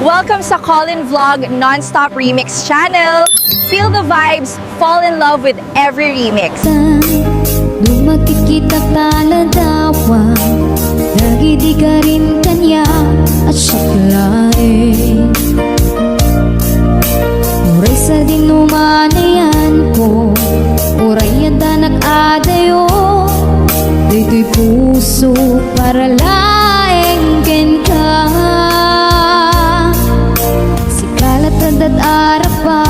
Welcome sa Colin Vlog Non-Stop Remix channel. Feel the vibes, fall in love with every remix. Dumatit kita taladawa, lagi di ka rin kanya at saklain. Uray sa dinumanayan ko, uray at nag-adayo, dito'y puso para laengken ka. Adat arapa,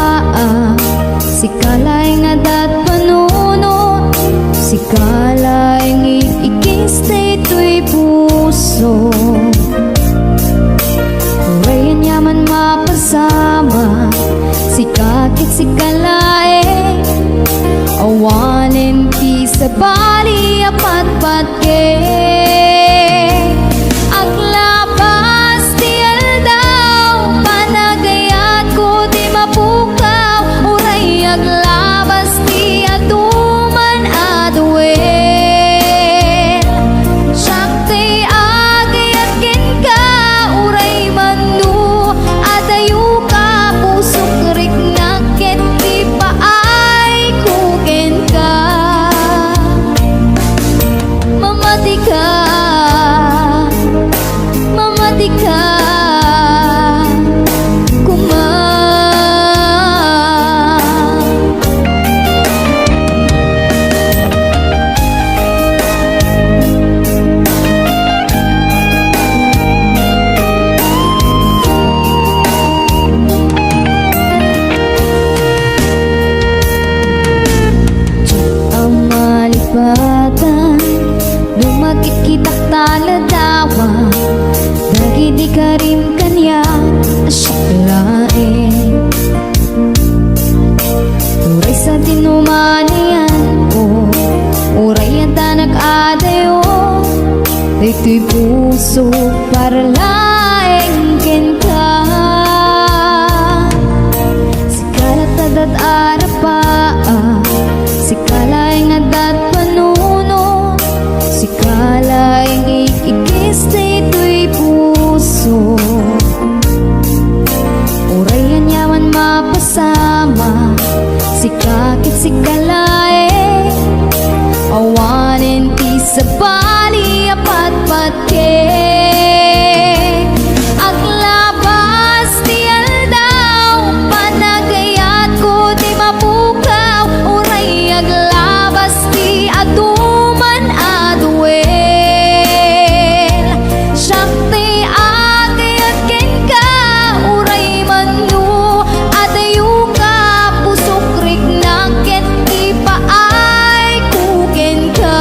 sikalay nga dat panuno, sikalay ngikikis dito'y puso. Urayan yaman mapasama, sikakit sikalay, awanin ti sa bali apat-pat kay. Lumagit kitak taladawa, lagi di ka rin kanya asyklain. Uray sa dinumanayan ko, uray at nag-adayo, dito'y puso para laengken ka. Sikalat adat arapa, sikalay nga dat panuno, sikalay ngikikis dito'y puso. Urayan yaman mapasama, sikakit sikalay, awanin ti sa bali apat-pat kay. Aglabas ti aldaw, panagayat ko di mapukaw, uray aglabas ti aduman aduel. Syakti agayat ken ka, uray manu adayo ka, pusok rik na ket ti paay kuken ka.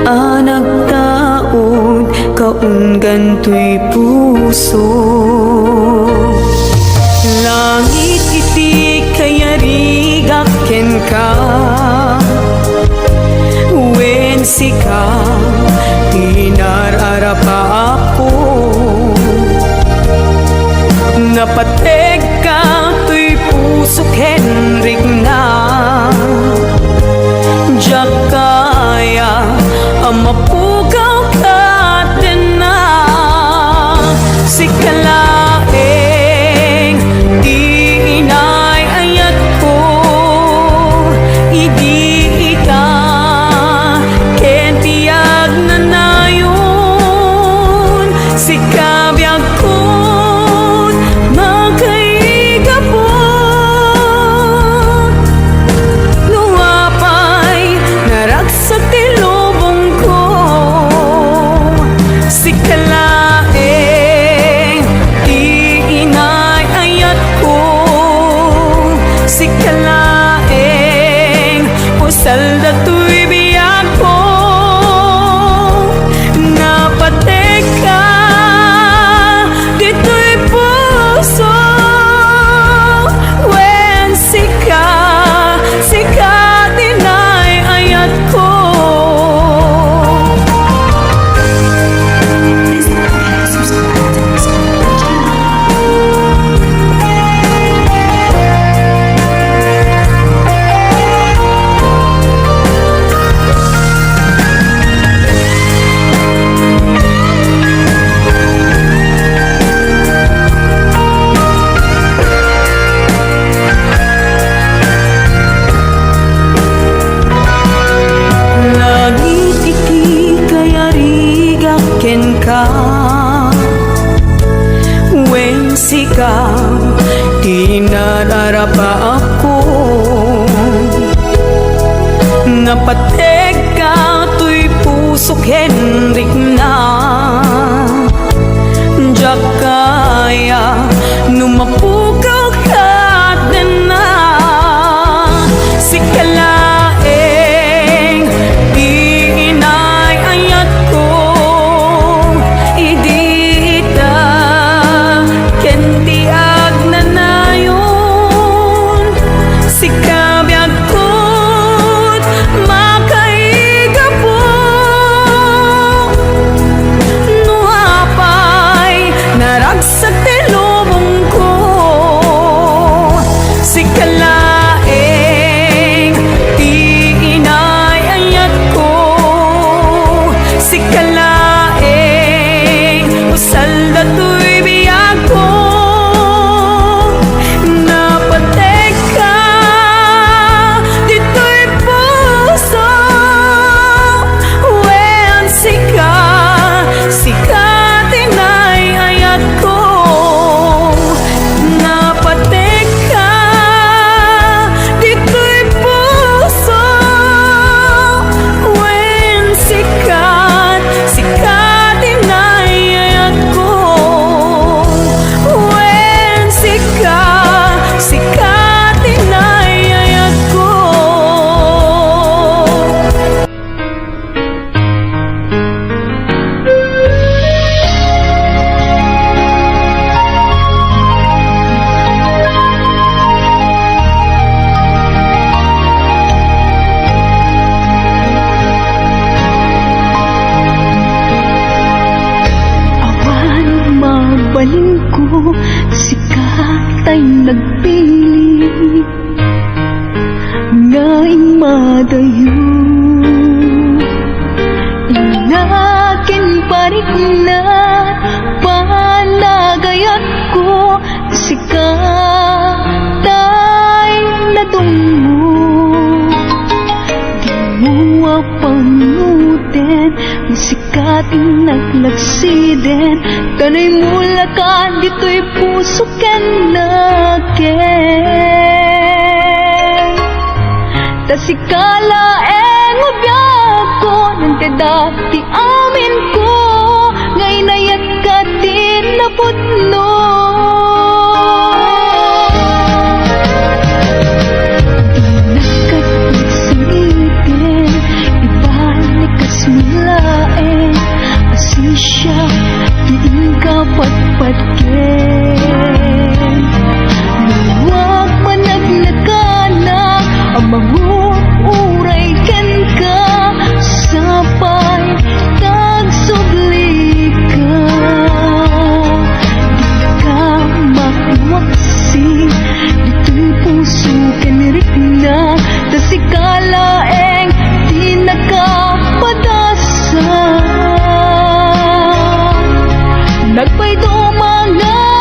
anak taod kaun gantoy puso. Langit iti kayariga ken ka, wen sika tinararapa ako. Napateg ka tuy puso Henrik na, diyak kaya ang mapugaw ka din na. Sikalaeng di inay ayat ko, idi ita ken tiyag na nayon. Sikabiyag ko magkaigapon, luwapay naragsak ti lubong ko. Sikalaeng di inay ayat ko, sikalaeng usal datoy biyag ko. Napateg ka dito'y puso, wen sika dinay ayat ko. Langit iti kayariga ken ka, wen sika tinararapa ako. Napateg ka tuy puso Henrik na, diyak kaya numapugaw ka din na. Sikalaeng di inay ayat ko, idi ita ken tiyag na nayon. Sikabiyag ko't makaigapon, nuapay naragsak ti lubong ko. Sikalaeng di inay ayat ko, sikalaeng usal datoy biyag ko. Napateg ka dito'y puso, wen sika tinay ayat ko. Napateg ka dito'y puso, wen sika tinay ayat ko. Wen sika tinay ayat ko. Awan mabalin ko, sikatay nagpili, ngaing madayo. Inakin parik na panagayat ko, sikatay nadungo. Di mo pangutin, sikating naglaksiden, kanay mulakan dito'y puso ken naken. Tasikala ubyak ko, nang dati amin ko, ngay nayat ka din na putno. Di nakapagsulitin, ken. Luwag managnakana ang manguuray ken ka, sapay tagsubli ka. Di ka makwaksi, dito'y puso kanirikna, tasikalaeng di nakapadasa. Nagpay mga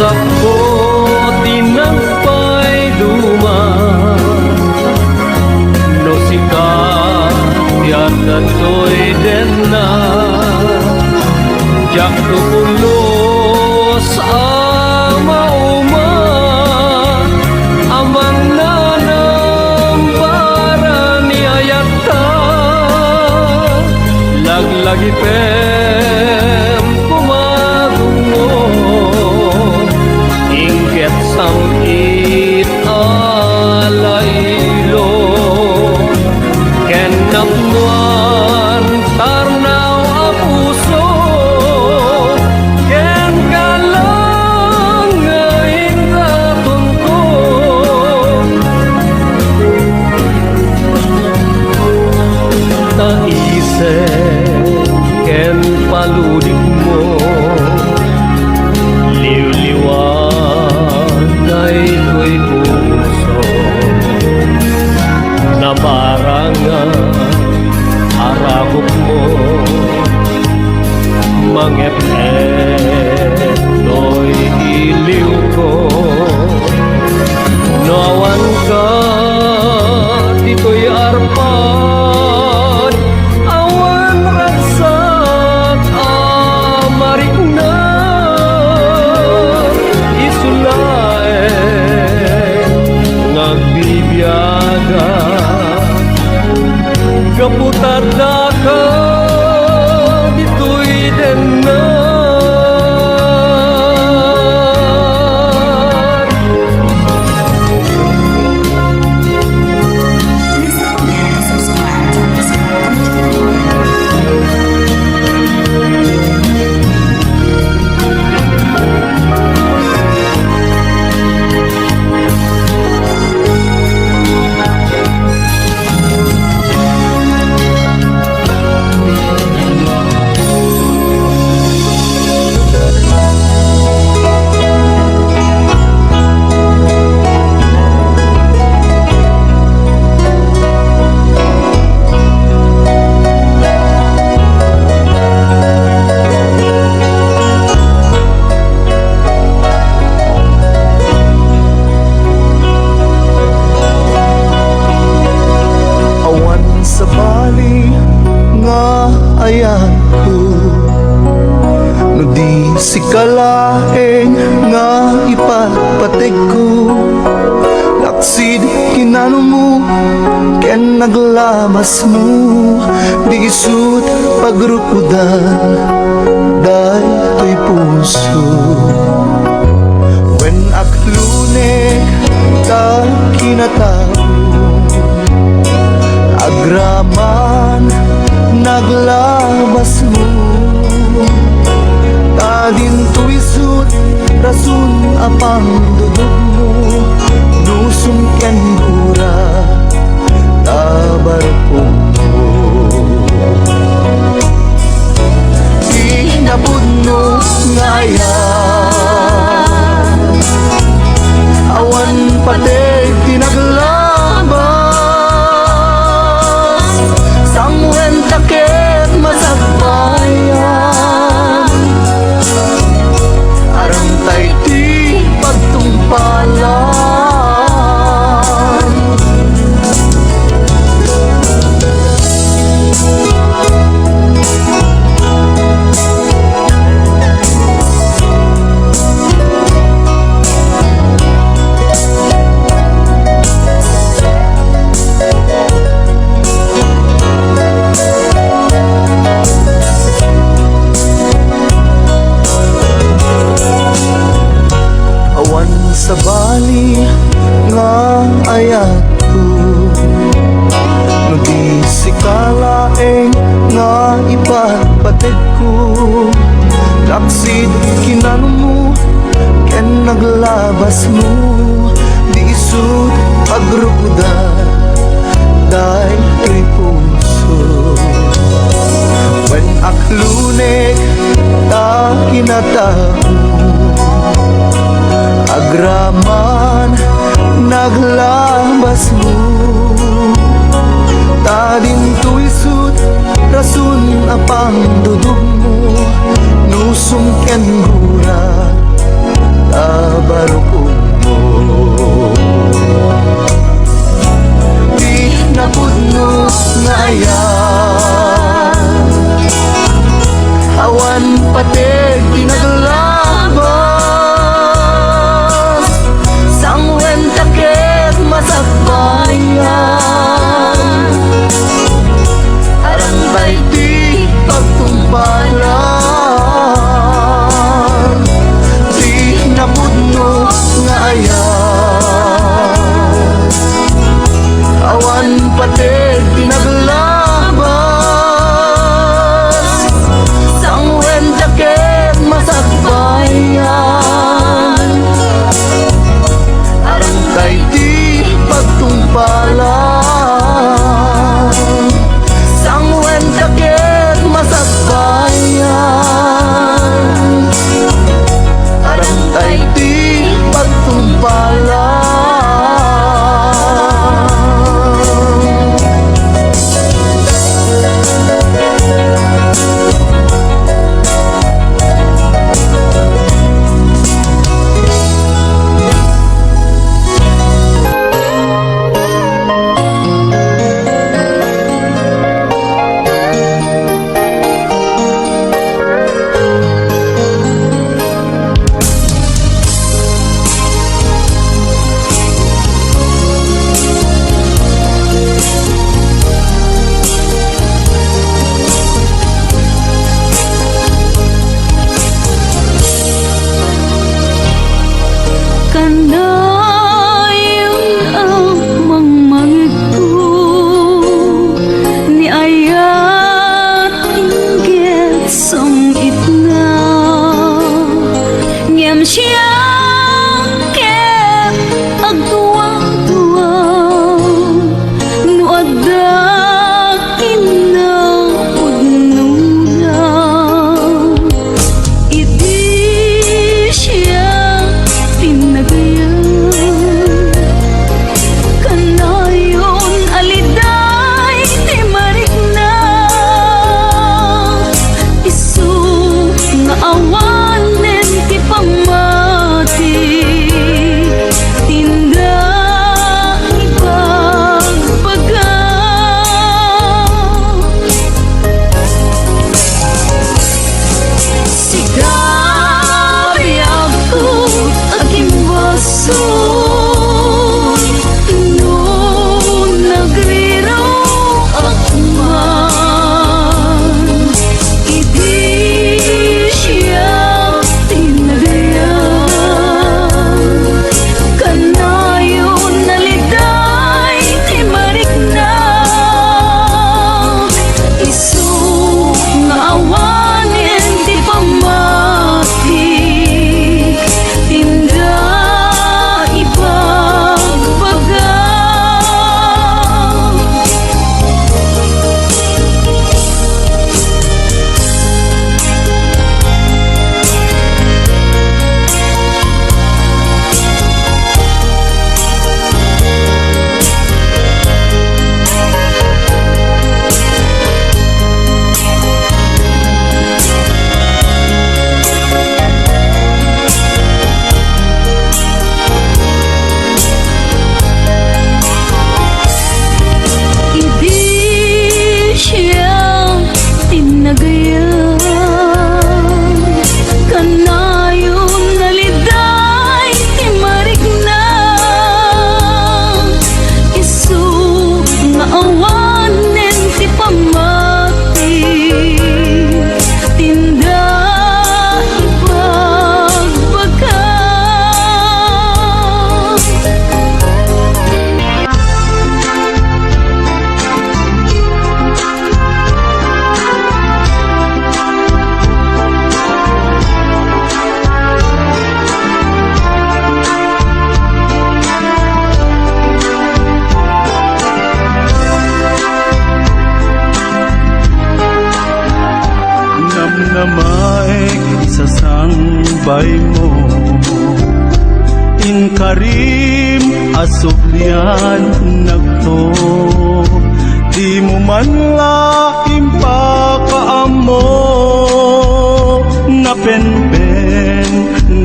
Sakbo tinampay duman no sikat yata to'y denna jak tupulos ama amang nanambara ni ayata laglagi pem kumagungo inggit samit alaylo ken napnuan tarnaw a puso ken galang ngayon katun ko taise ken paludik mo liw-liwanay ko'y puso na parang aragok mo mangep-ep to'y iliw ko nawan ka dito'y arpad awan ragsak amarik na isulae nagbibiyaga kaputada ka dito'y denna sa bali nga ayan ko no di si kalaeng nga ipapatig ko laksid kinano mo ken naglabas mo di isut pagrukudan day to'y puso when aklune ta kinatao agraman naglabas mo tadin tuwisut rasun apang dudog mo nusum ken gura tabar mo inabud mo ngayan awan patay tinaglabas sangwen takit masagbayan arang tay ti pagtumpalan Taksid kinano mo ken naglabas mo di isud pagrukuda day ripuso when aklunek ta kinatao agraman naglabas mo tadin tuisud rasun apang dudog mo nusong ken gura tabarukog mo di napudno nga ayan awan pateg tinaglabas sangwen taked masakbayan arang tay di pagtumbalan di napudno nga ayan awan pateg tinaglabas sangwen taked masakbayan arang tay di pagtumbalan sangwen taked masakbayan arang tay di pagtumbalan. Kanayon ang mangmangit ko ni ayat inggit sang itna ngem siyang ket agtuwang-tuwang no adda kinang udnulang iti siya tinagayan kanayon aliday ti marikna isu nga awanen ti pamati tinda ipagbaga sigari ako aking basoy no nagriro akman idi siya na maik isasambay mo. In karim asublian nagto, di mo man laim pakaamo. Napenben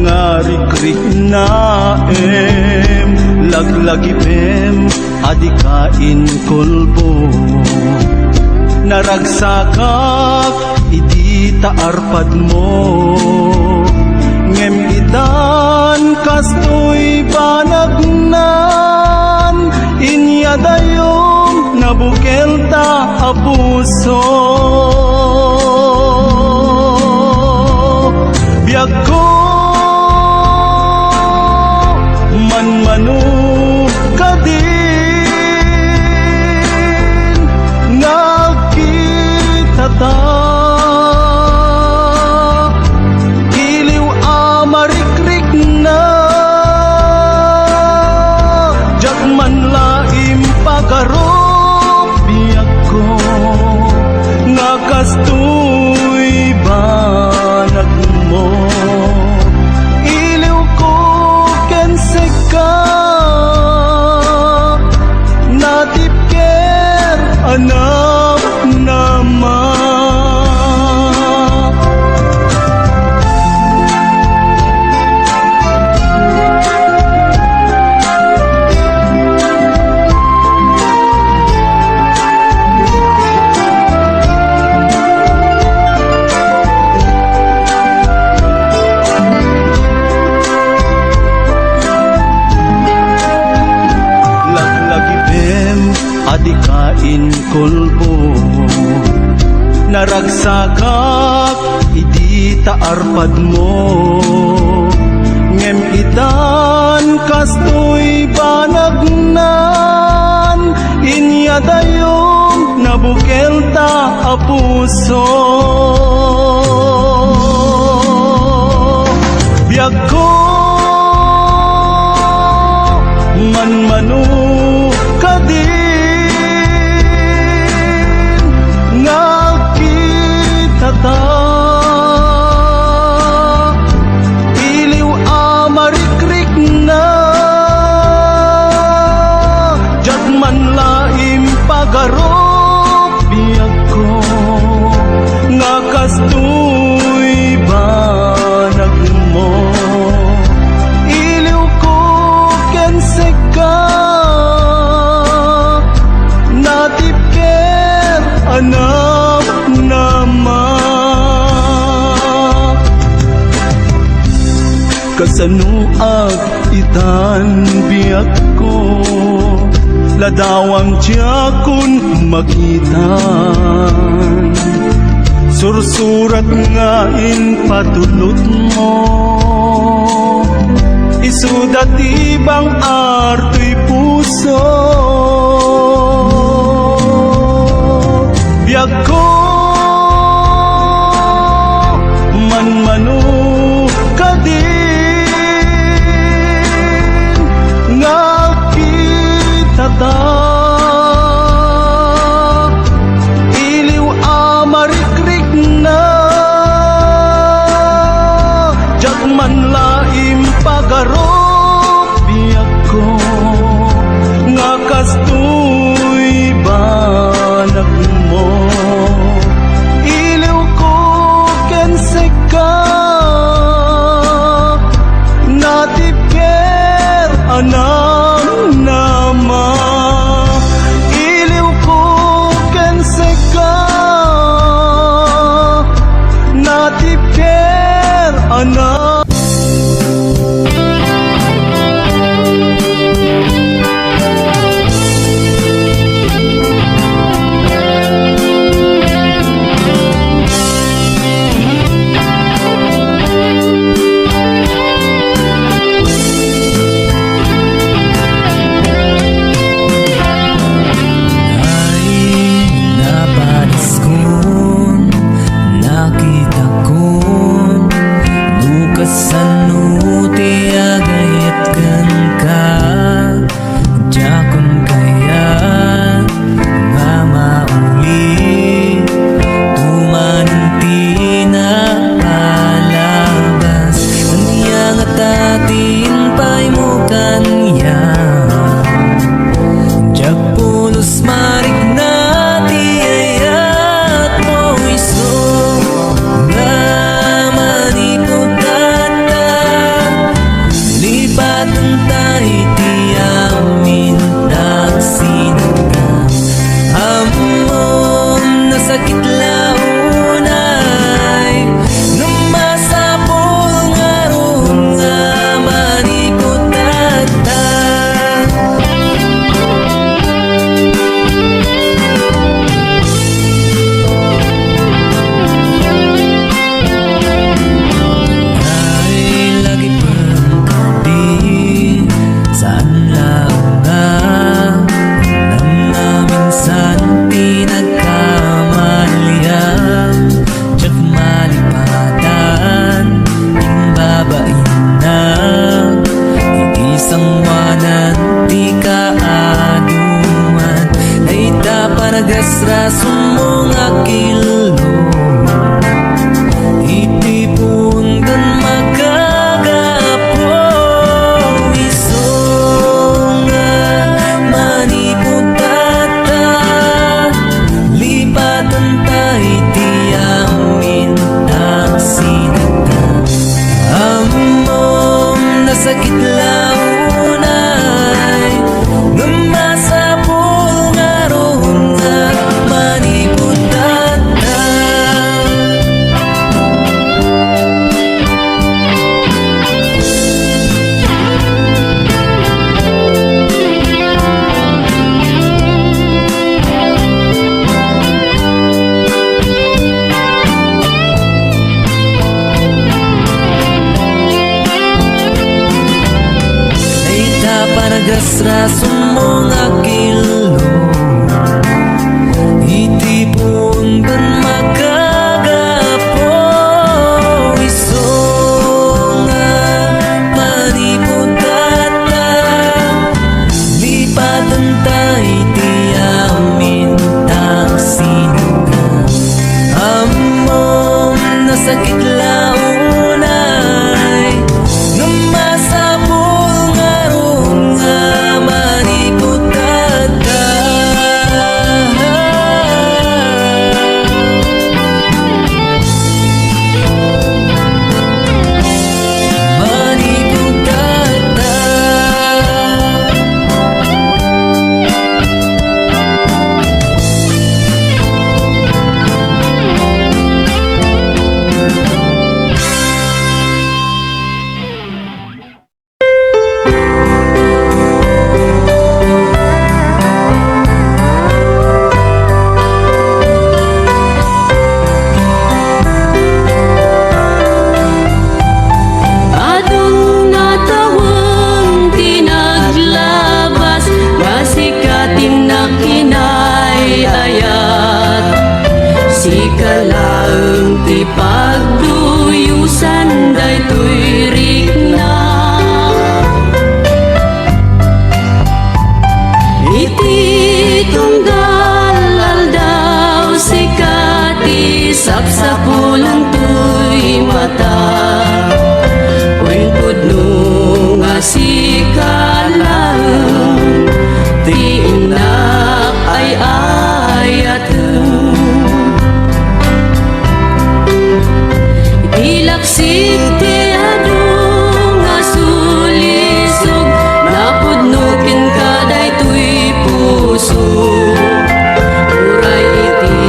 nga rikrik na laglagipem adikain kulbo. Naragsakak idi taarpad mo, ngem idan kastoy banagnan, inyadayong nabukel ta abuso. Biag ko manmanu kadin nakita ta, iliw amarikrik na jak man laim pagaro. Biag ko nga kastoy banag mo, iliw ko kenseka natipker anam nama. Adikain kulbo, naragsakak idi taarpad mo, ngem idan kastoy banagnan, inyadayong nabukel ta apuso. Biag ko manmanu kadin nakita ta, iliw amarikrik na jak man laim pagaro. Biag ko nga kastoy banag mo, iliw ko kenseka natipker anam nama. Kasanuag itan biag ko, ladawang tiyakon makitan, sursurat nga in patulot mo, isudat ibang arto'y puso. Biag ko manmanu kadin nakita ta, iliw amarikrik na jak man laim pagaro. Biag ko nga kastoy banag mo, iliw ko kenseka natipker anam nama, iliw ko kenseka natipker anam. Nakita ko nasakit launay Namasapul nga roon nga maniputan na Panagasrason mo nga kilo Itipon ban magkagapo Iso nga maniputata Lipatan tayo di amin taksin Amom nasakit launay Namasapul nga roon nga maniputata Adong natawang tinaglabas Masikating na kinayayat Sikalaang ti pagduyusan daytoy rikna Iti tunggal daw sikati sapsapulan to'y mata Wen pudno nga sikalang ti inak ay ayateng Ilaksik ti adong nga sulisog napudnukin ka daytoy puso Uray iti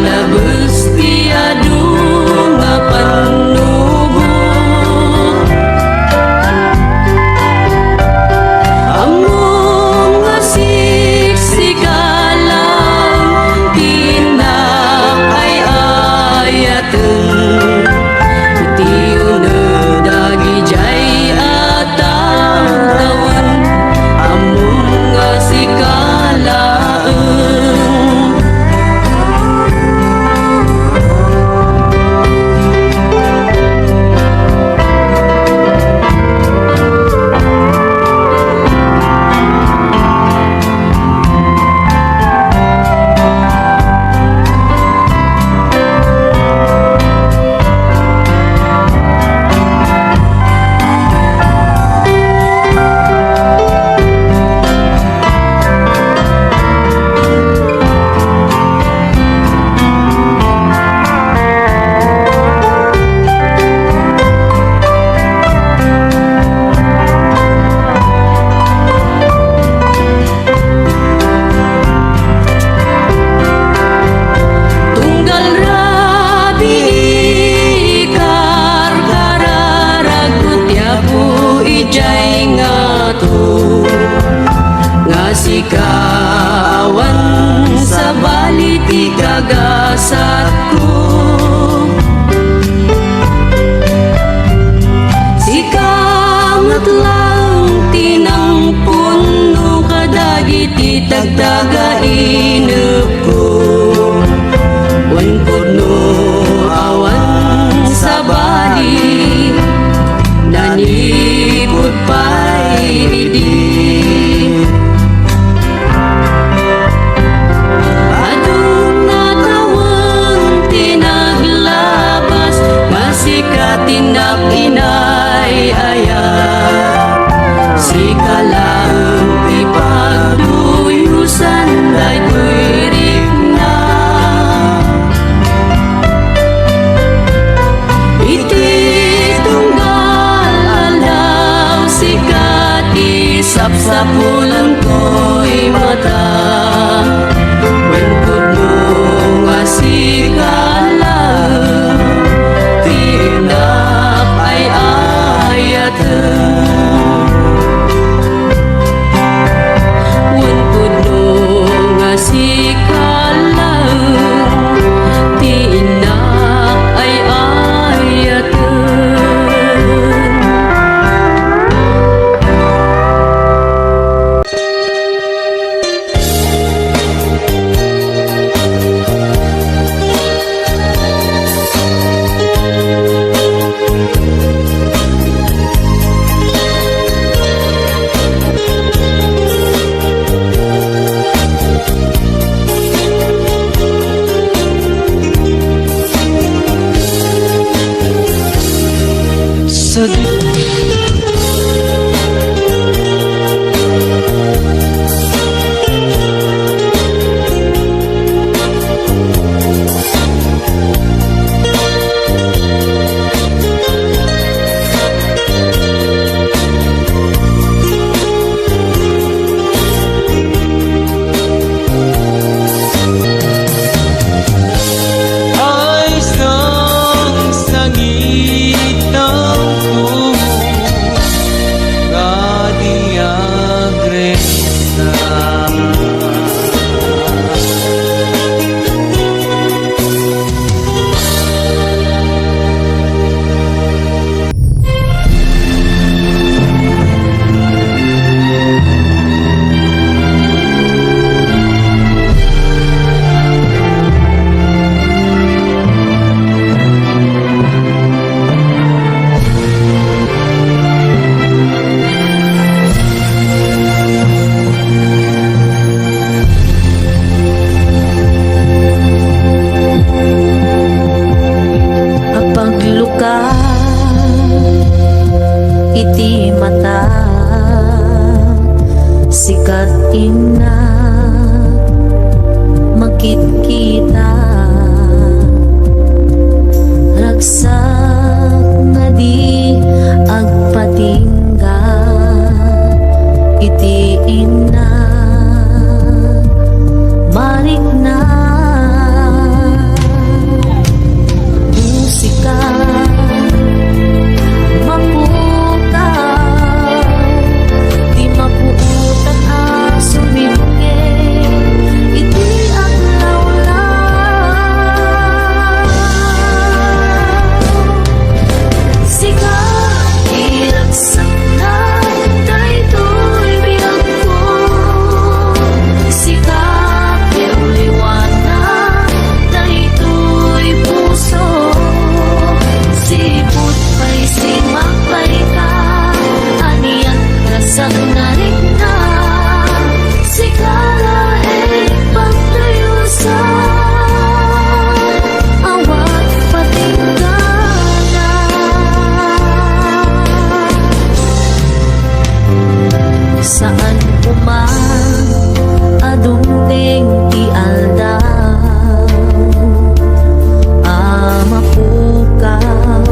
labes ti adong nga panubo Among nga siksikalang tinak ay ayateng Iti uneg dagi jay ataw-tawan Among nga sikalaeng Tunggal rabi ikar kararagut ya po ijay nga to Nga sikawan sa baliti kagasat ko Sikangat lang tinang puno kadagiti tagtagainep ko Wen pudno awan sa bali nanipud pay idi Adong natawang sa pulang ko'y mata. When puno nga sikala, tinak ay ayatan. When puno nga sikala, tinak ay ayatan. Sa ay sang sangit ng iti mata, sikat ina makit-kita, ragsak nga di agpatingga, iti ina marik na musika. Saan umang adungdeng ti aldaw, mapukaw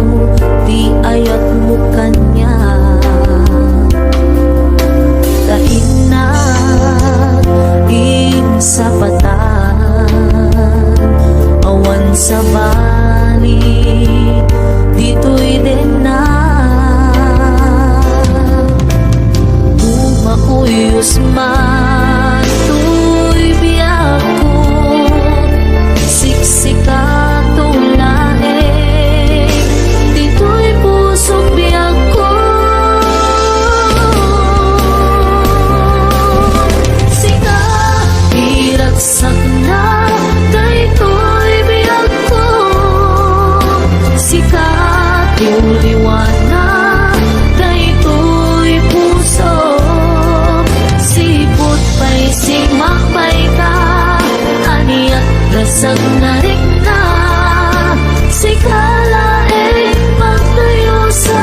ti ayat mo kanya, kainat sa patan, awan sa bali, dito'y din na bumapuyos man, tuy biyak ko, siksika tulae, dito'y pusok biyak ko. Sika, iragsak na, dito'y biyak ko. Sika, tuliwanag, dito'y puso. Sipot pa'y simakbay ka, aniyak rasag na rin na. Sikala ay magtayusan,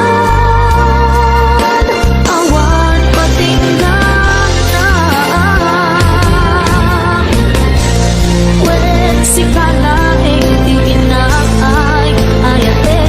awan patinggan na. When sikala ay di inakay, ayate.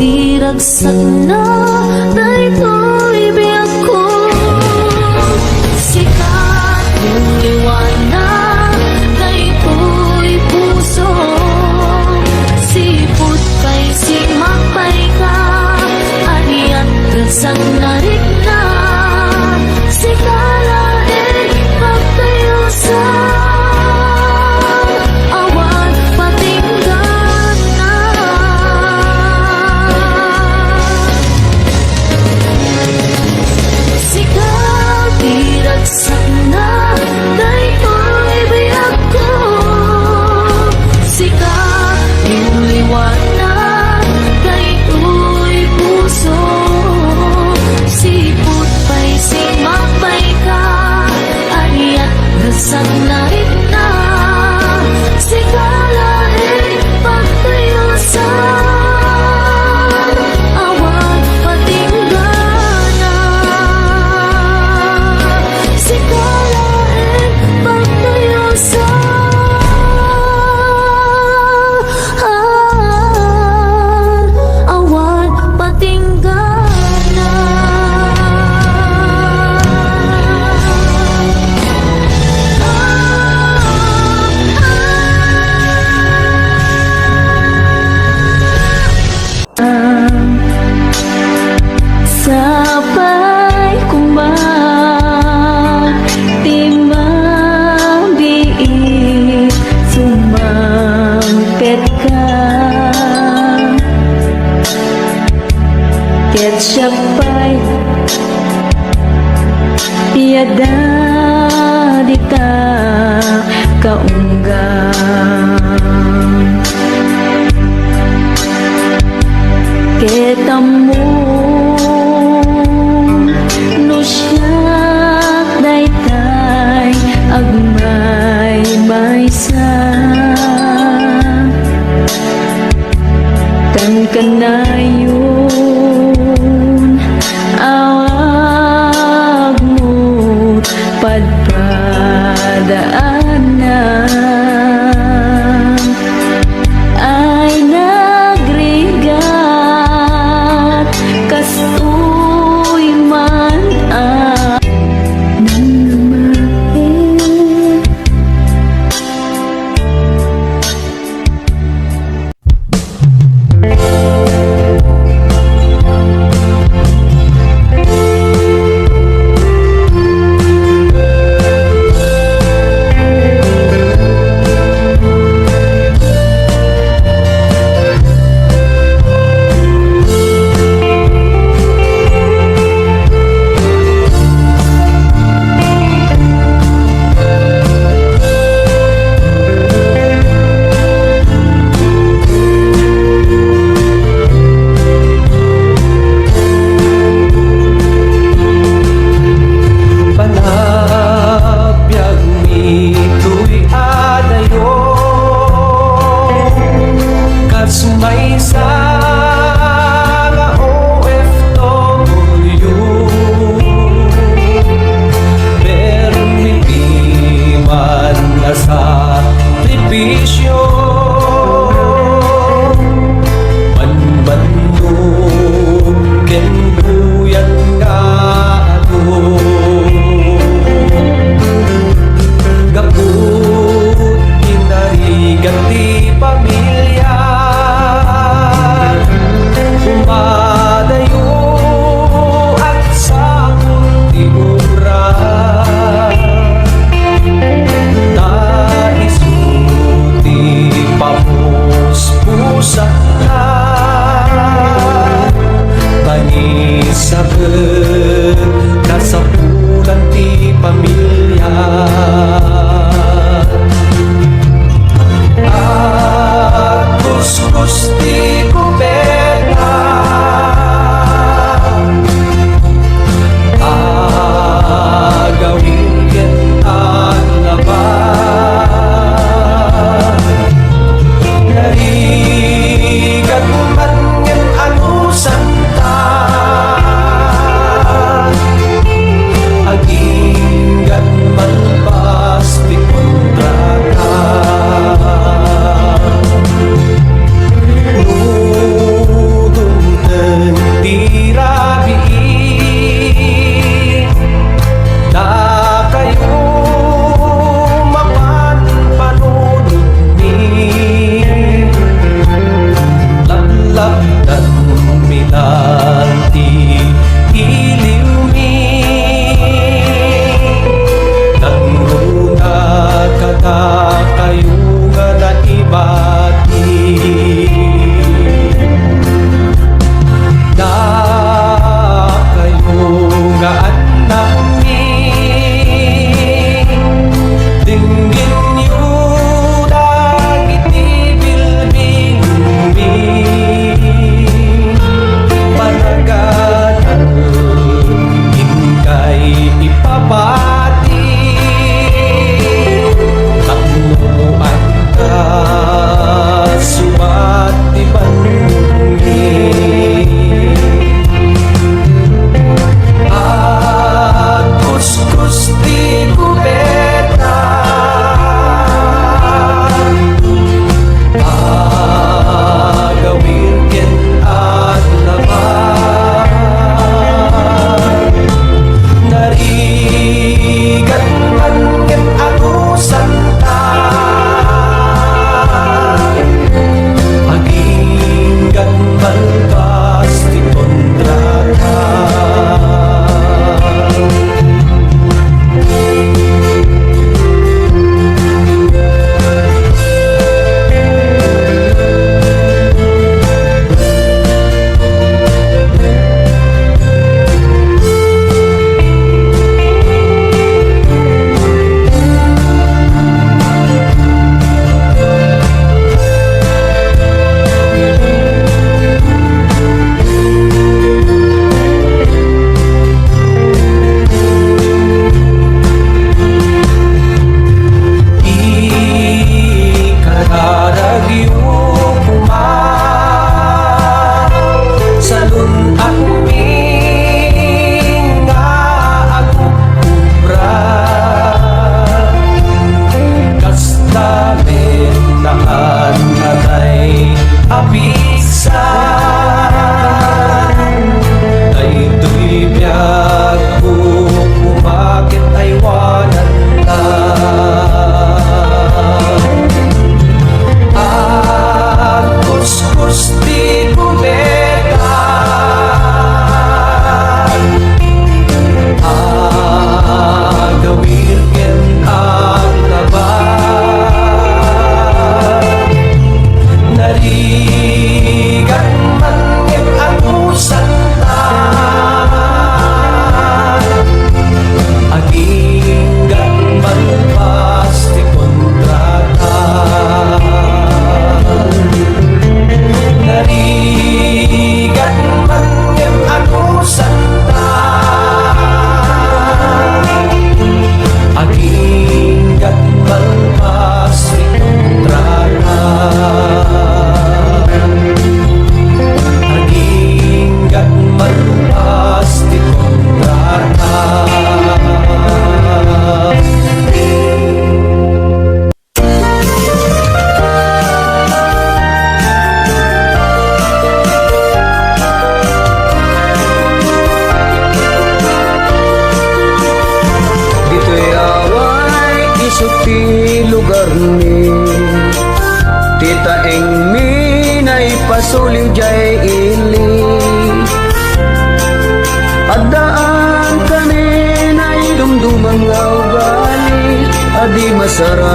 diragsak na daytoy biyak ko. Sikat yung liwanag daytoy puso, sipot kay simapay ka, ariat rasang narik na sikala pagtayo sa awan patinggan na. Sigaw diragsak na daytoy biyak ko. Sigaw yung liwanag daytoy puso, sipot pa'y simapay ka, ariat rasang narit na sikala pagtayo sa awan patinggan na. Sikala pagtayo sa awan patinggan na. Sabay kumbang timang-biit, sumangpet ka. Ketchup pa'y tiada dita kaunggang. Ketamu no siyak daytay agmay maysa, kan kanayon awag mo padpadaanan ay nagrigat kastoy man nang lumain.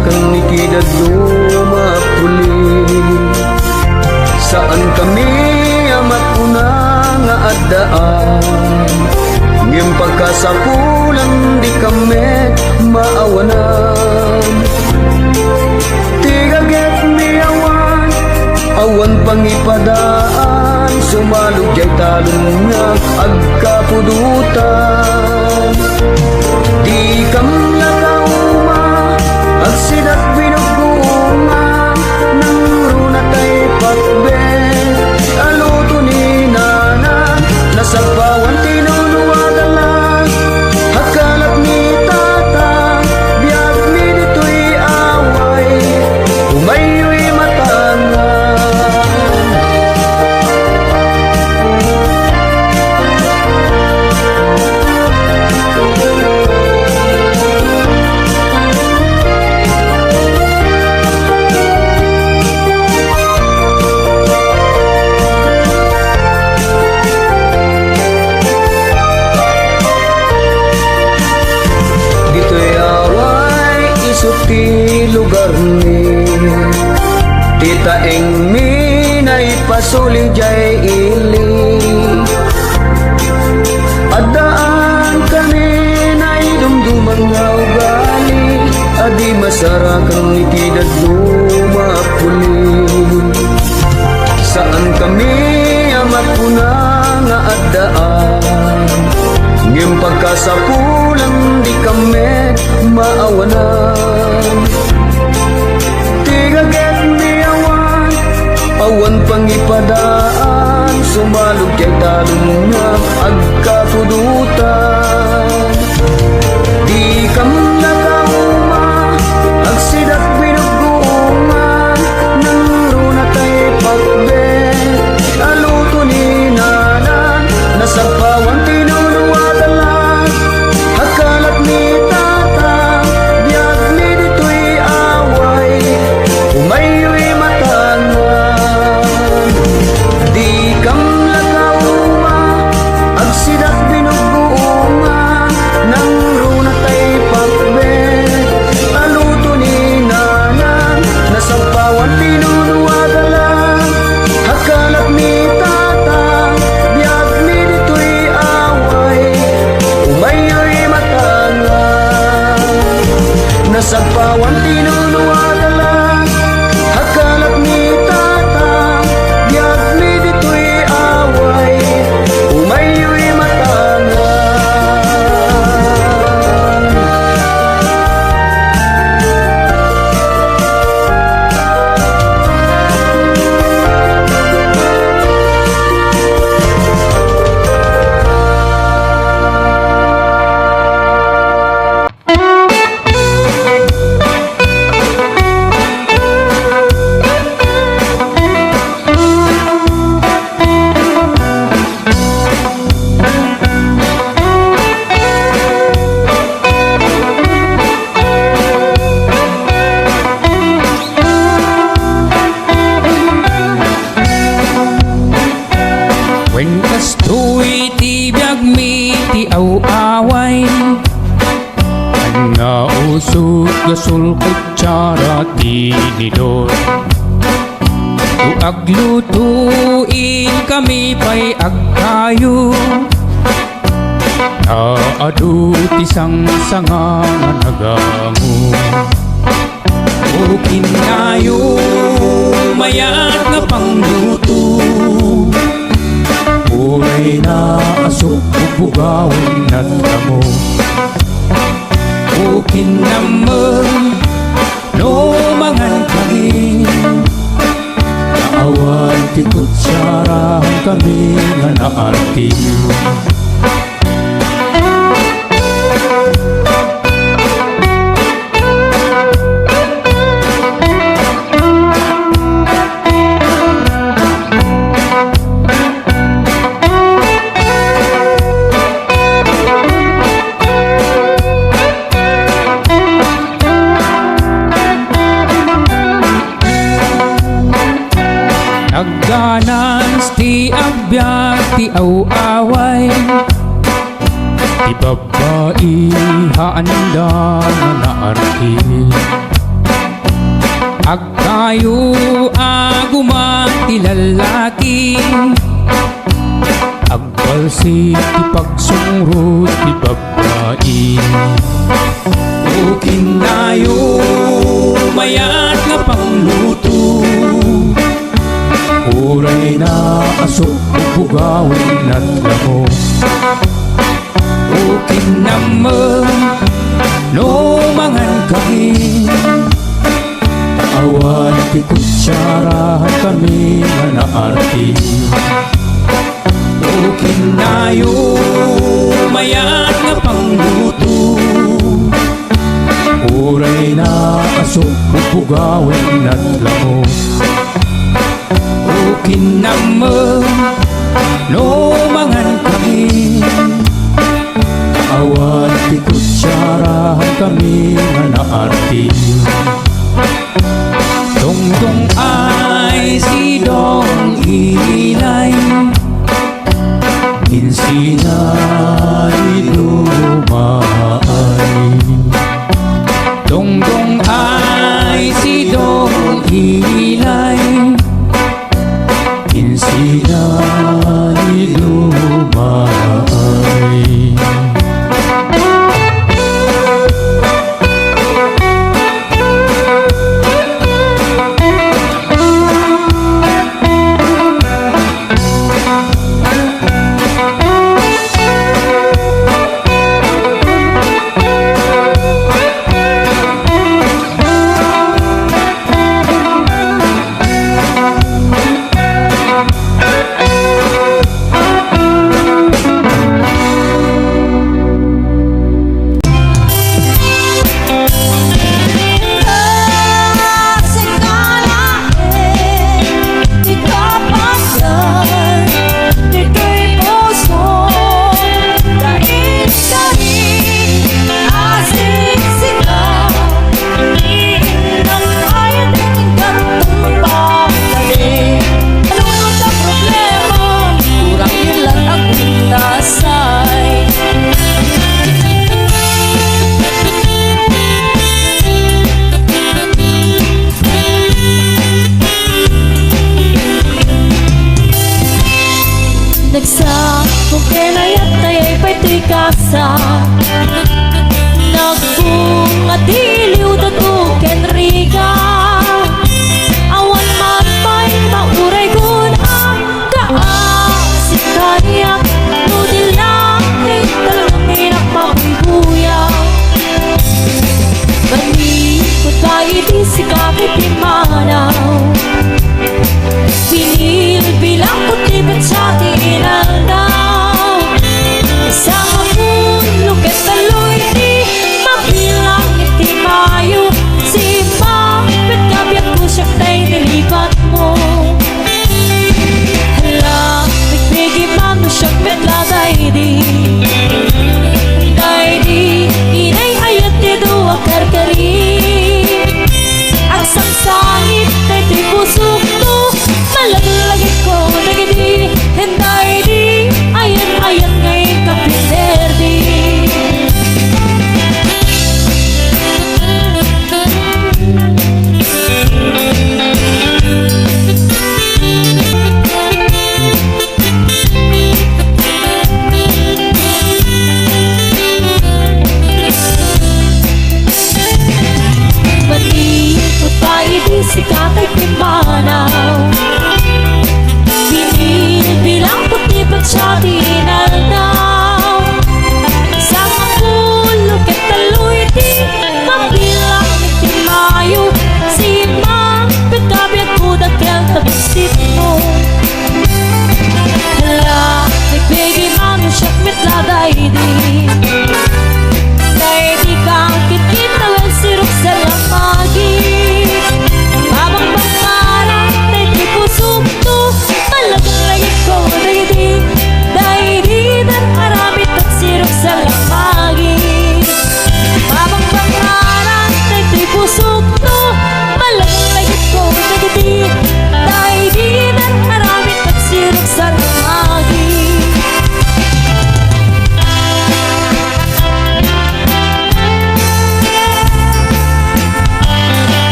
kang ikidad lumapuli. Saan kami amat una nga addaan, ngem pagkasapulan di kami maawanan. Tigaget mi awan pangipadaan, sumalog jay talong nga agkapudutan. Di kam nakauma, agsidat binugunga, nang runatay patbe, aluto ni nana, nasagpawan tinunuwagalan, hakalat ni tata, biyag mi dito'y away, umayo'y matangan. Dito'y away isot ti lugar ni, titaeng mi na ipasuli jay ili. Adaan kami na idumduman nga ugali, adi masara kang ikidad lumapuli. Saan kami amat puna nga addaan, ngem pagkasapulan di kami maawanan. Tigaget mi awan pangipadaan, sumalog kay talong nga agkapudutan. Di kam nakauma, agsidat binugunga, nang runatay patbe, aluto ni nana, nasagpawan tinunuwagalan, hakalat ni tata, biyag mi dito'y away, umayo'y matangan. Di kam nakauma, agsidat binugunga, nang runatay patbe, aluto ni nana, nasagpawan tinunuwagalan, hakalat ni tata, biyag mi dito'y away, umayo'y matangan. Nasagpawan tinunuwagalan, hakalat ni tata, biyag mi dito'y away, umayo'y matangan. When kastoy ti biyag mi ti aw-away, ang nausog gasul kutsara ti nidor. Tu aglutuin kami pa'y agkayo, naadu ti sang-sanga nga nagango. O kinayo mayat nga pangluto, uray na asok bugawin at damo. O kinamang no mangan kami, naawan ti kutsara kami nga naarti. Nagganans ti agbyag ti aw-away, ti babae haanda nga naarti. Agkayo agumati lalaki, agbalsi ti pagsungrot ti babae. Ukinayo mayat nga pangluto, uray na asok bugawin at lamo. Ukinaman no mangan kami, awan ti kutsarahan kami nga naarti. Ukinayo mayat nga pangluto, uray na asok bugawin at lamo. Ukinaman no mangan kami, awan ti kutsarahan kami nga naarti. Dongdong ay si dong ilay, insinay lumaay. Dongdong ay si dong ilay, insinay lumaay. Nagsakong kinayat taya'y pa'y kasa, nagbunga diliw tatuken riga. Awan man may mauray kun ang kaasi kaniyak, nudil langit talagang minak makubuya. Banikot kayo di si kapit imanaw, pinil bilang kutibet sa tinaldaw. Isang hapon, luket taloy di mabilang iti mayo, si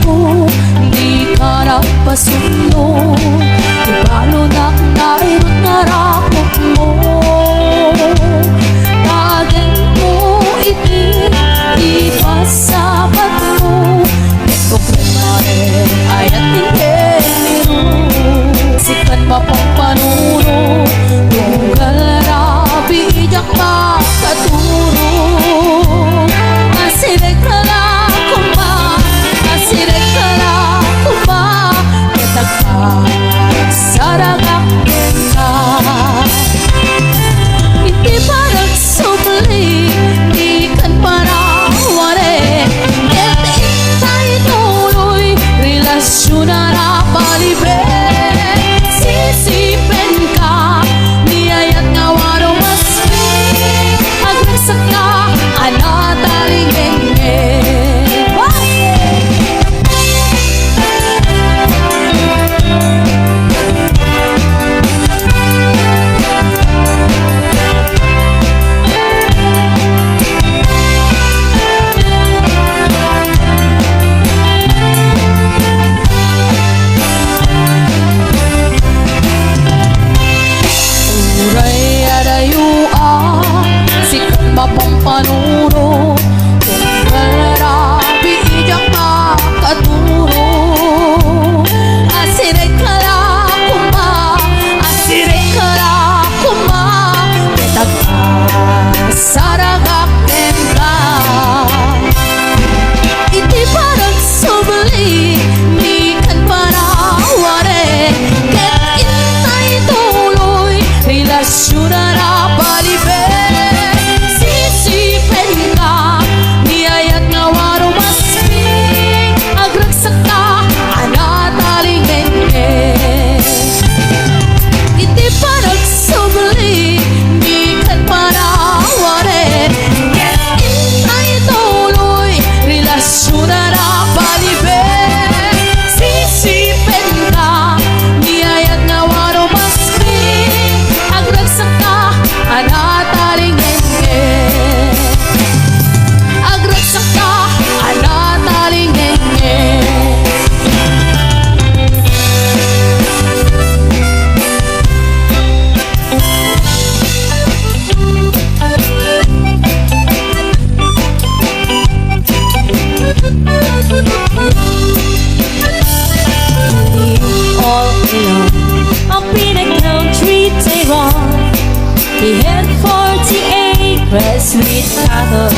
ko, di ka napasundo. Ibalo na nairot nga rakot mo. Tagan mo iti, ipasabat mo. Ito kumare ay ating hero. Sikat pa pang panuno, tunggal rabi ijak makaturo. Asirek ka na kumba, asirek ka na kumba. Ketag ka, saragak ka. Hindi pa nagsubli, di kan parawari. Ket intay tuloy, relasyon na napalibre. Sisipen ka, niyayat nga waro masmi. Agresak ka, anataringenge. Uray adayua, sikat mapampanuro. Kung kalarabi ijak makaturo. Asirek ka na kumba, asirek ka na kumba. Ketag ka, saragak ka. Iti parang subli, di kan parawari. Ket intay tuloy, relasyon na napalibre. Sisipen ka, niyayat nga waro masmi. Agragsak ka, anataringenge. Iti parang subli, di kan parawari. Ket intay tuloy, relasyon na napalibre. Sisipen ka, niyayat nga waro masmi. Agragsak ka, anataringenge. Agragsak ka, anataringenge. All alone up in a country Tyrone, he had 48 Presley cattle.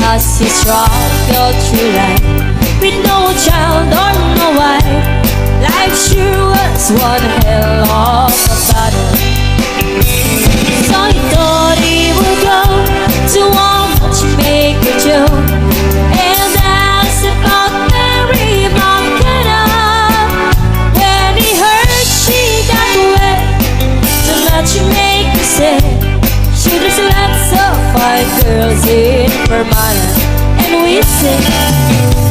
As he struggled through life with no child or no wife, life sure was one hell of a battle. So he thought he would go to a matchmaker Joe and ask about Mary McKenna. When he heard she got wed, the matchmaker said she just lots of fine girls in Vermont. And we sing,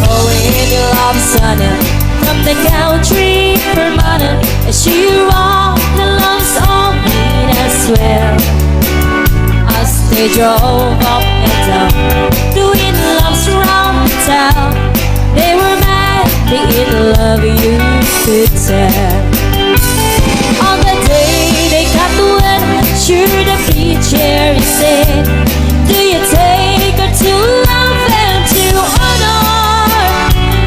oh, in your love sonnet from the country Vermont. And she wrote the love song in as well. As they drove up and down, doing loves around the town, they were madly in love, you could tell. On the day they got wed, sure the preacher he said, do you take her to love and to honor?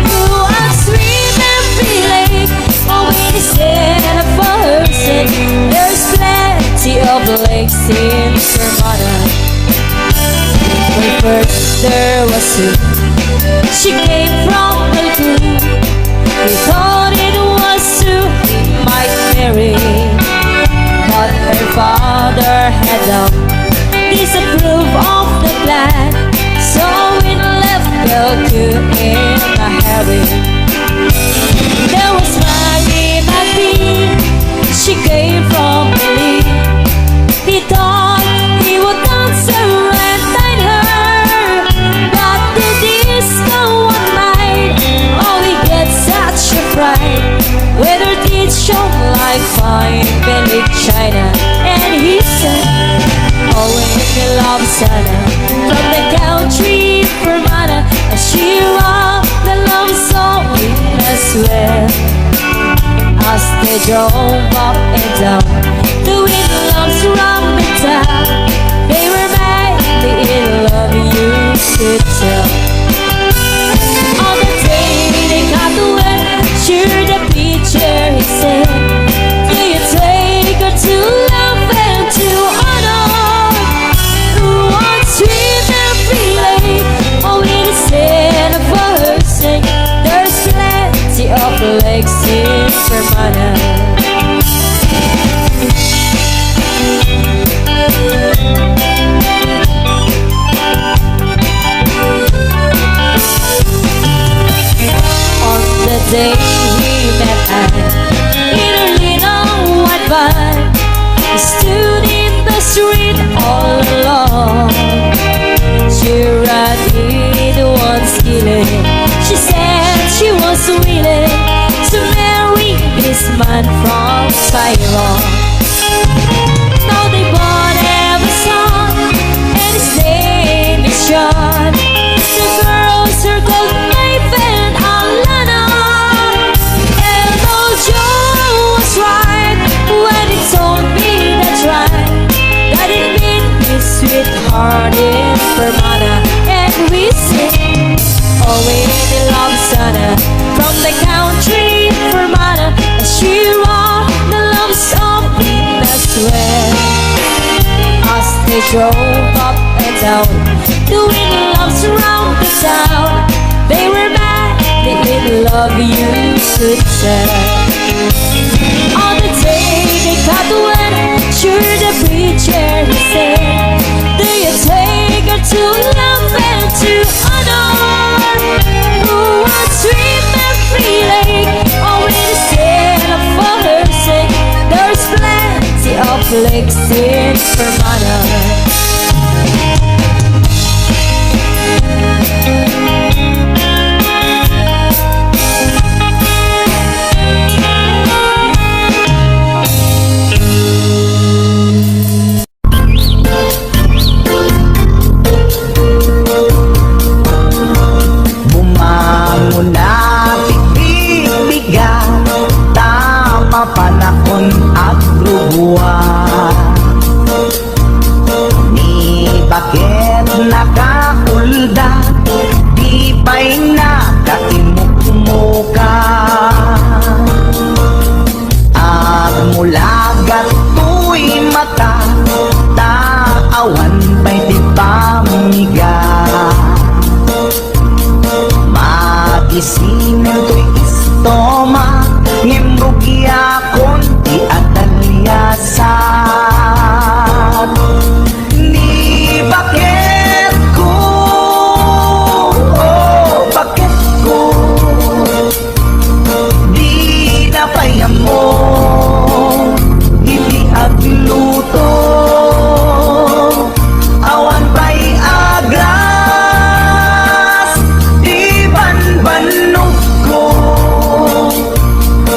You are sweet and believe, oh, when he said a person, there's plenty of lakes in Vermont. When first there was Sue, she came from Peru. We thought it was Sue he might marry, but her father had disapproved of the plan, so it left Belku in a hurry. There was Mary McBean, she came from Italy. He thought he would dance her and dine her, but the disco one night, oh, he gets such a fright. With her teeth shone like fine Benedict China, and he said, oh, when you love Sana from the country Vermont, and she wrote the love song drove up and down. The wind loves around the town. They were madly in love, you could tell. On the day they got away, sure the preacher he said, do you take her to love and to honor? Who wants sweet and free lake? Oh, it is said of her sing. There's plenty of lakes in Vermont. On the day we met in her little white van, we stood in the street all alone. She ran in one skillet. She said she was willing to marry this man from Taiwan. Now they both have a son, and his name is John. The girls are called Maeve and Alana. And old Joe was right when he told me that's right, that it made me sweetheart in Vermont. And we sing, oh, we love Sana from the country Vermont. And she wrote the love song in the sweat. As they drove up and down, the wind loves around the town. They were madly in love, you could tell. On the day they got away, sure the preacher he said, do you take her to love and to honor? Who wants sweet and free lake? Oh, it is said of her sake, there's plenty of lakes in Vermont. Bumangon na bibigyan, tama panahon at lubuan. Ni bakit nakakulda, di ba'y nakatimukmuka? At mula gato'y mata, taawan ba'y di pamiga? Magisinin to'y istoma, ngimrugya konti at talyasat. Ni bakit ko, oh, bakit ko di napayam mo, hindi agluto, awan pa'y agras, di banbanok ko,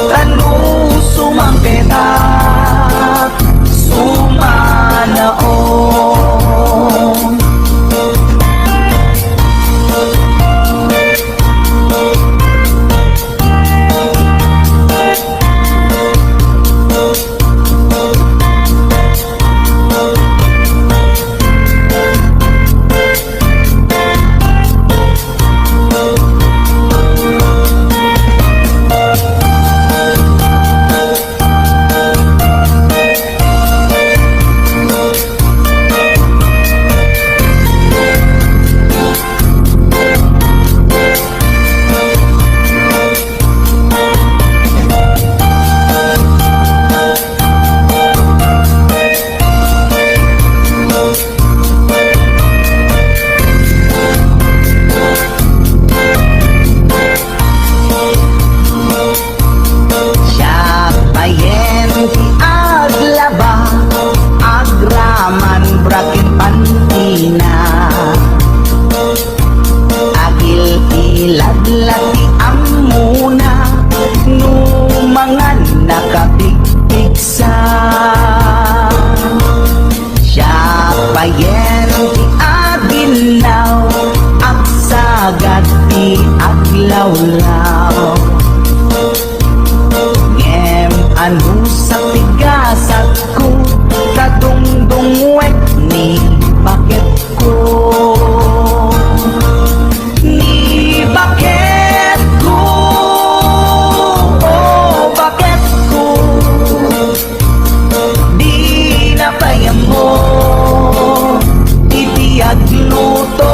tanu sumangketak, sumanaon. lawlaw ngem Tanu sa tigas at ko kadungdong wet ni bakit ko. Ni bakit ko, oh bakit ko, di na kaya mo itiyag luto.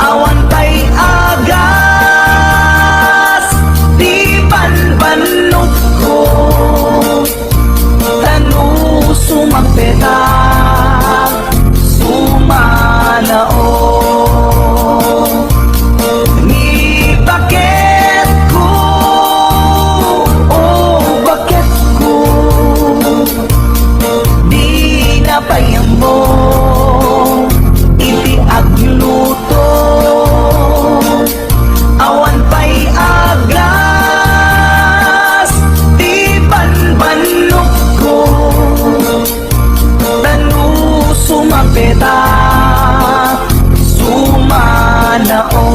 Awan kay agas, di banbanok ko. Tanu sumapeta, sumanao. Ni bakit ko, oh bakit ko, di na payang mo iti agluto. Awan pa'y agas, di banbanok ko. Tanu sumapeta, sumanao.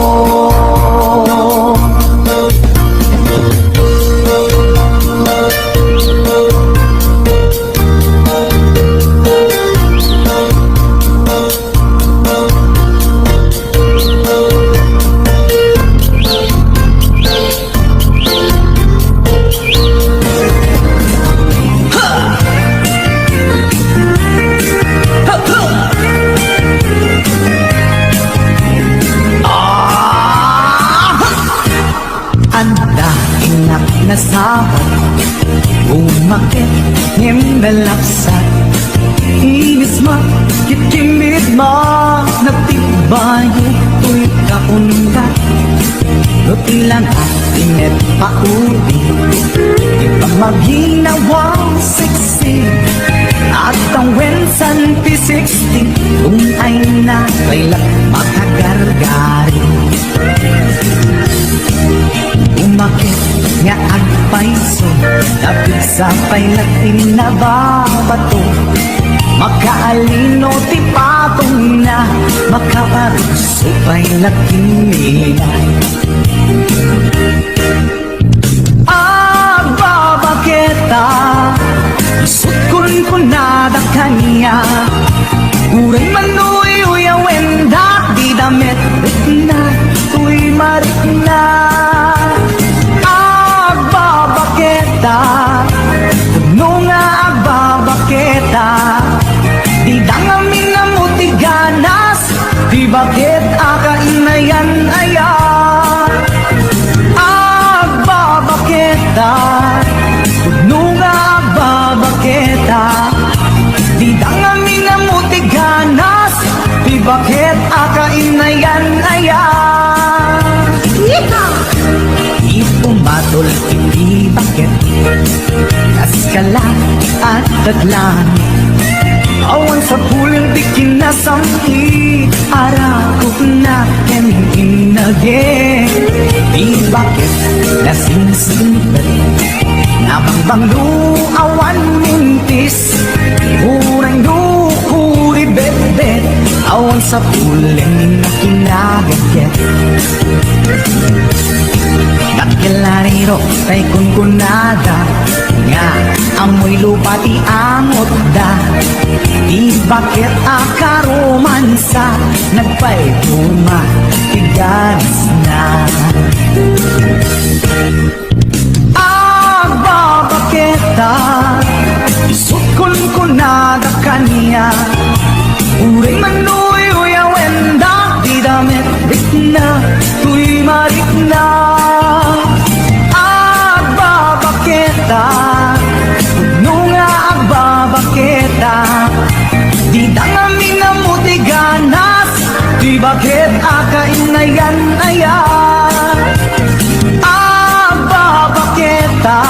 Anda inak na sabat, umakit ngem nalaksak. Inis ma, kikimit ma, nagtibayo tuy kaundat. Ruti lang atinit pauli, iba maginawang sexy. At ang wensan P60, kung ay nakailang makagargari. Umakit nga agpaiso, tapig sa pailatin na babato. Makaalino ti patong na, makaparuso pailatin nila. Babaketa, isukon ko na da kanya. Uray manuy uyawenda, di damit na, tuy marit na. Agbabaketa, puno nga agbabaketa, di dangamin na mutiganas, di bakit akainayan aya. Agbabaketa, puno nga agbabaketa, di dangamin na mutiganas, di bakit akainayan aya. Ipumatol iti bakit, kaskala at daglan. Awan sa pulang di kinasamhi, arakot na keminginage. Di bakit lasing-singbat, nabangbang awan mintis. Urang kuri bet-bet, awan sa pulang na kinagagyan. Dakilariro kay kunkunada, nga amoy lupa ti amot da. Di bakit akaromansa, nagpaituma tiganis na. Agbabaketa, isukon ko na da kanya. Uray manuy uyawenda, di damit rit na, tuy marit na. Agbabaketa, puno nga agbabaketa, di dangamin na mutiganas, di bakit akainayan aya. Agbabaketa,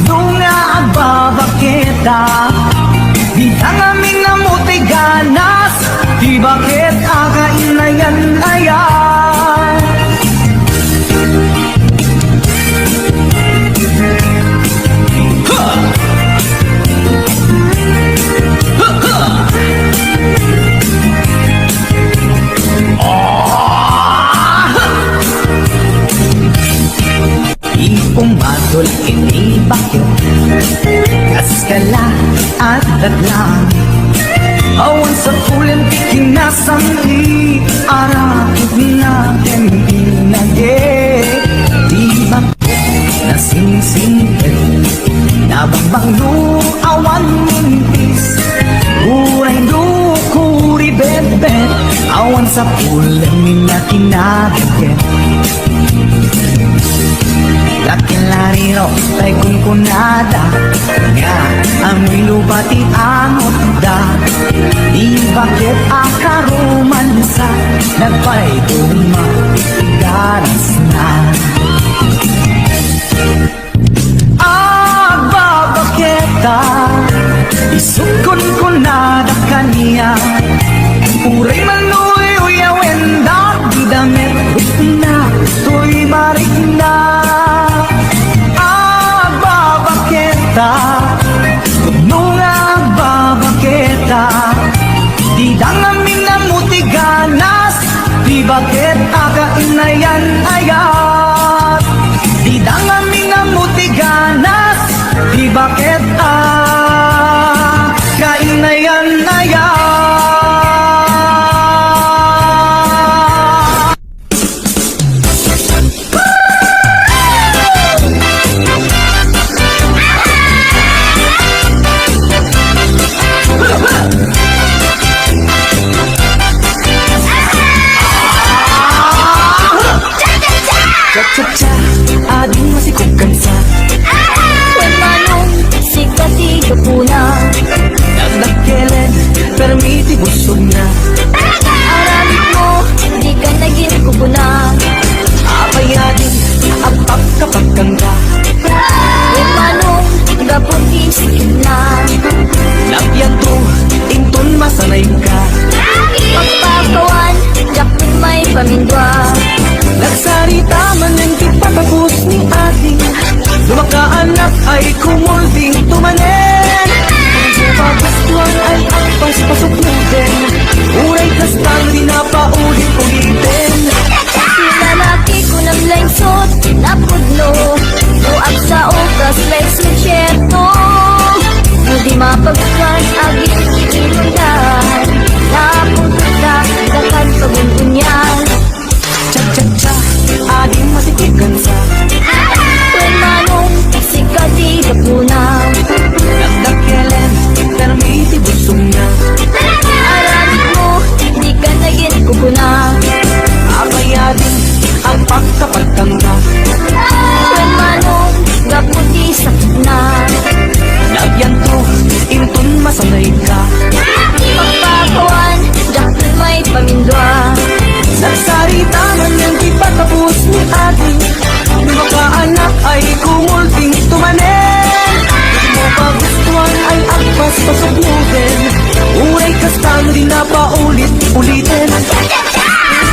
puno nga agbabaketa, di dangamin na mutiganas, di bakit akainayan aya. Pumadol ini bakit kaskala at dadlang awan sa pulen kinasamli arakit natin pinage di ba nasingsingit nabambang awan mintis uray kuri bebet awan sa pulen minakinagigit Lakin lariro tay kunkunada Nga amoy lubati angot da Di bakit akarumansa Nagpay daras na Babaketa Isukon kunada kaniya Uray manuy uyawenda Di damit na Tuy marik na Nunga babaketa Di dangamin na mutiganas Di bakit aga inayan ayat Di dangamin na mutiganas Di bakit kainayan ayat Cha-cha-cha, ading masikukan sa When manong sikati kapuna Nagdakelen, permiti busog na Aramid mo, di ka naging kubuna Abayading, abak kapag kangga When manong gaputi sikit na Lapyan to, inton masanay ka Pagpakawan, jakot may pamindwa Nagsarita man ng di patapos ni ating Lumakaanak ay kumulding tumanen Pagustuhan ay akpas pasok natin Uray kastang di na paulit-ulitin Sinalaki ko ng langsot, napudlo Luag sa okas, like susyerto Hindi mapagkan, agit inundan Napunta, dakan pagungunyan Cha-cha-cha, ading masikukan sa When manong sikati kapuna Nagdakelen, permiti busog na Aramid mo, di ka naging kubuna Abayading, ang pagkapagtangga When manong gaputi sakit na Lagyan to, inton masanay ka Pagpakawan, jakot may pamindwa Nagsarita man ng di patapos ni ating Lumakaanak ay kumulting tumanen Di mo pagustuhan ay akpas pasok nubin Uray kastang di na paulit-ulitin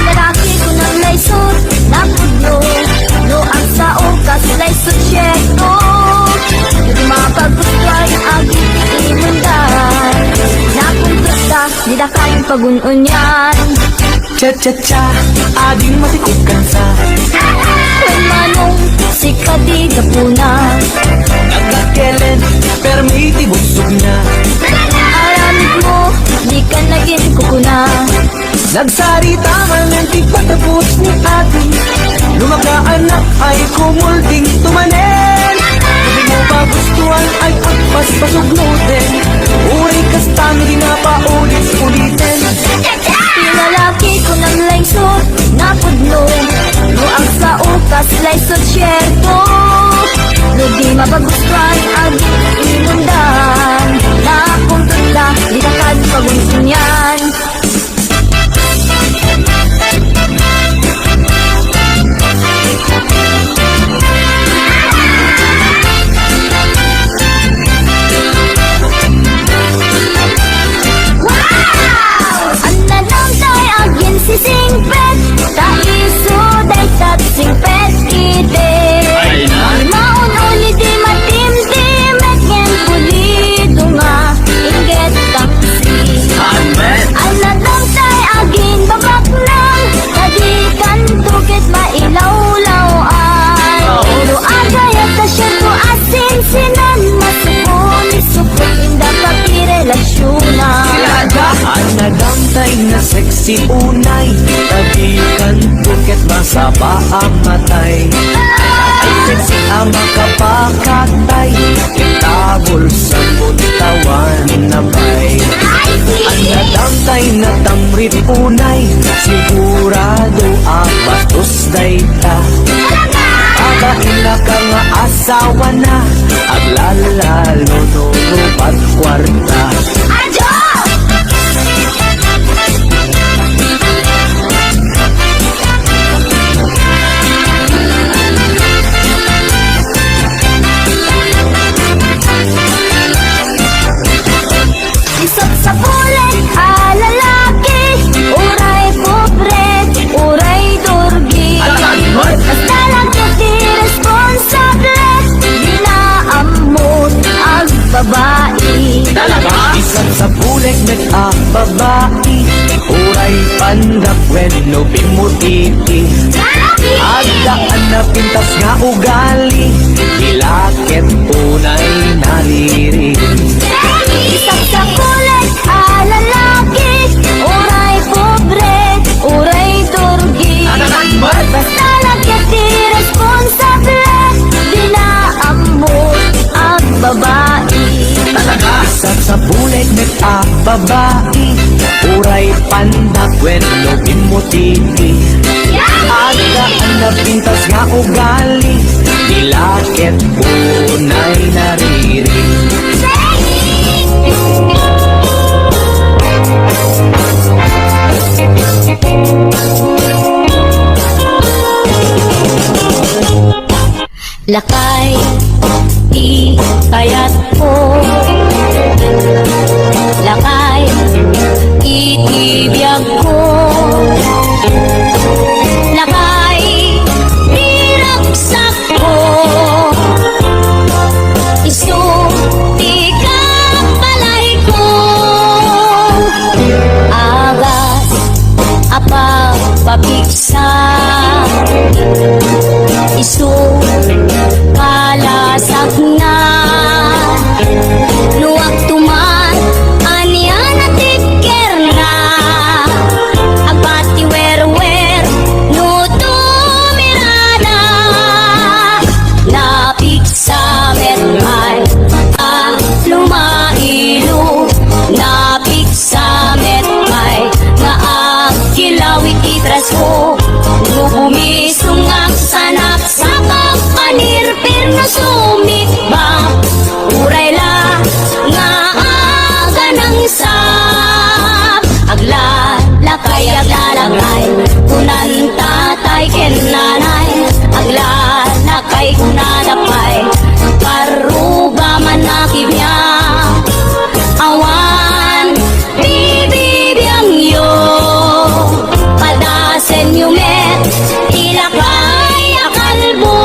Lalaki ko ng laysot, napudlo Luag sa okas, laysot syerto Hindi mapagpustuan, agit imundan Napunta, di na kayong pagununyan Cha-cha-cha, ading matikukan sa When manong sikati kapuna Nagdakelen, permiti busog na Aramid mo, di ka naging kukuna Nagsarita man ng di patapos ni ating Lumakaanak ay kumulting tumanen Hindi mo pagustuhan ay akpas pasugnutin Uray kastang di na paulit-ulitin Pinalaki ko ng langsot, napudlo Luang sa ukas, laysot syerto Ludi mapagustuhan, agit imundan Napunta, di na kayong pagunsunyan Ananong tay agin si singpet Taiso day tat singpet ide Maun ulit di matim-tim Eken pulido nga Inget tangsi si unay tabikan buket masaba ang matay ay sexy ang makapakatay itabol sa butawan na bay ang nadamtay na tamrit unay sigurado ang bastos dayta Pagkaila ka nga asawa na aglalalo nurupat kwarta Isot sa bulan, lalaki. Uray pobre, uray durgi. Basta lang di responsable. Ginaamot ang babae. Isang sa bulik nag-babae Uray pandak when no bimutiti Agdaan na pintas nga ugali Ilakit unay nariri Isang sa bulan, lalaki. Uray pobre, uray durgi. Basta lang di responsable. Ginaamot ang babae. Isang sa bulik nag-babae Uray pandak when no bimutiti Agdaan na pintas nga ugali Ilakit unay nariri Lakay, di kayat ko. Lakay, itibiyag ko. Lakay, di raksak ko. Isulti ka palay ko. Agas, apa pabiksa. Kalasag na luwag tuman anya na tiker na agbati wer no tumirada napik sa metay lumailo napik sa metay nga agkilawit itras ko bumisong ang sanak sa kapanirpir na sumikbang uray la nga aga ng sap aglalakay kunan tatay ken nanay aglalakay kunadapay karuga man nakibya awan bibibiyang yo padasen yumet ilakay akalbo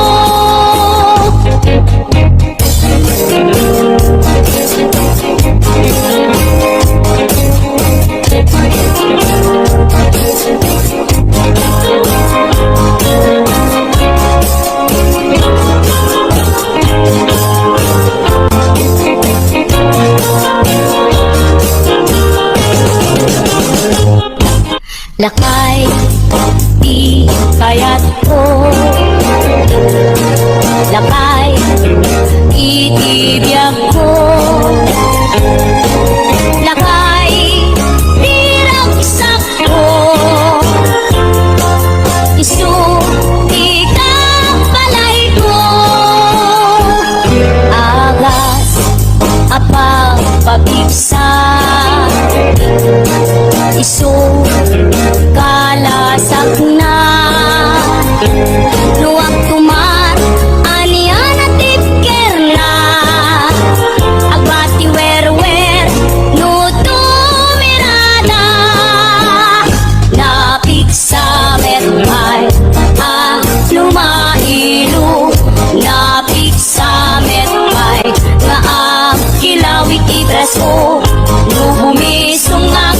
lakay di kayat ko lakay itibiyag ko lakay di raksak ko isulti ka palay ko agas apang pabiksa kalasag na luwag tumar anya na tipker na agbati wer no tumirada napik sa metay lumailo napik sa metay nga ang kilawit ibras ko no bumisong ang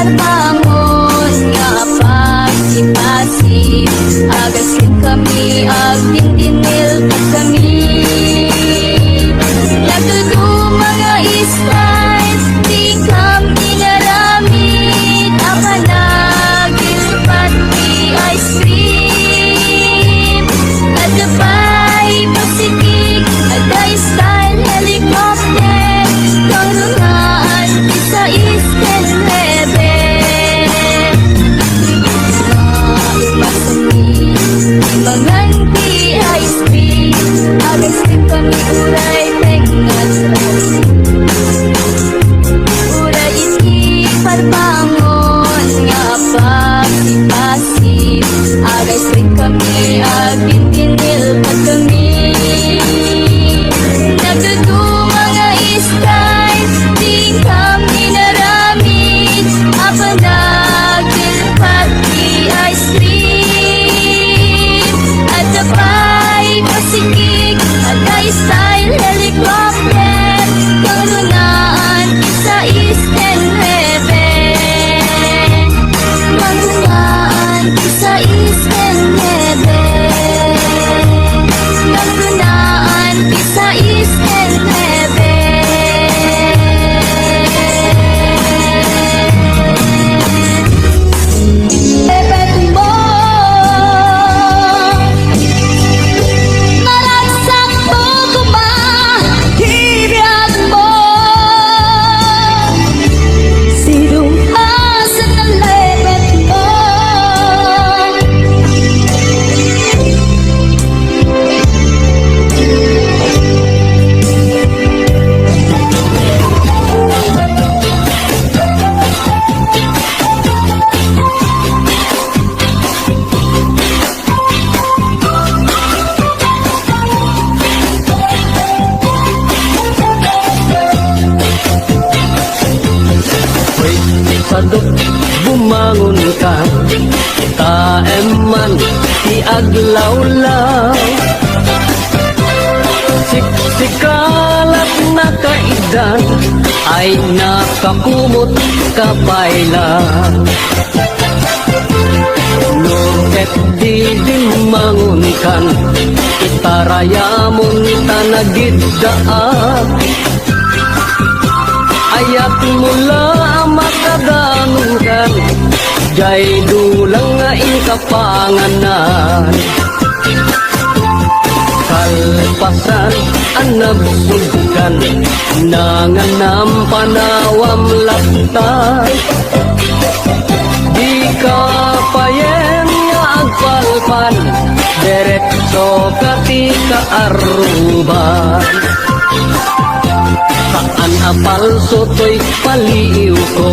parbangon nga pagsipasip agasin kami agdindinil pag kami nagdudu mga styles di kami naramit apanagil pati ice cream adabay pasikik aday style helicopter karunaan sa Eastern Level masumi manganti ice cream agas din kami uray tengat uray iski parbangon nga pagsipasip agas din kami agdindinil pag kami nagdudu mga styles di kami naramit apanagil pati ice cream at sabay pasikik at style helicopter karunaan sa Eastern Heaven karunaan sa Eastern Heaven karunaan sa Eastern Heaven Heaven mo Nalagsak mo kumahibiyag mo Sinong asa ng lepet mo Hoy, sadok, bumangon ka Taeman, iaglaw-law Sikalat na kaidan Ay nakakumot kapailan Nuket di dimangon kan Itarayamon tanagidaan Ayat mula makadangan Jay dulang nga ikapanganan Kalpasan ang nabsugan Nanganam panawam laktan Di ka payen nga agpalpan Diretso katika aruban Saan apalso to'y paliw ko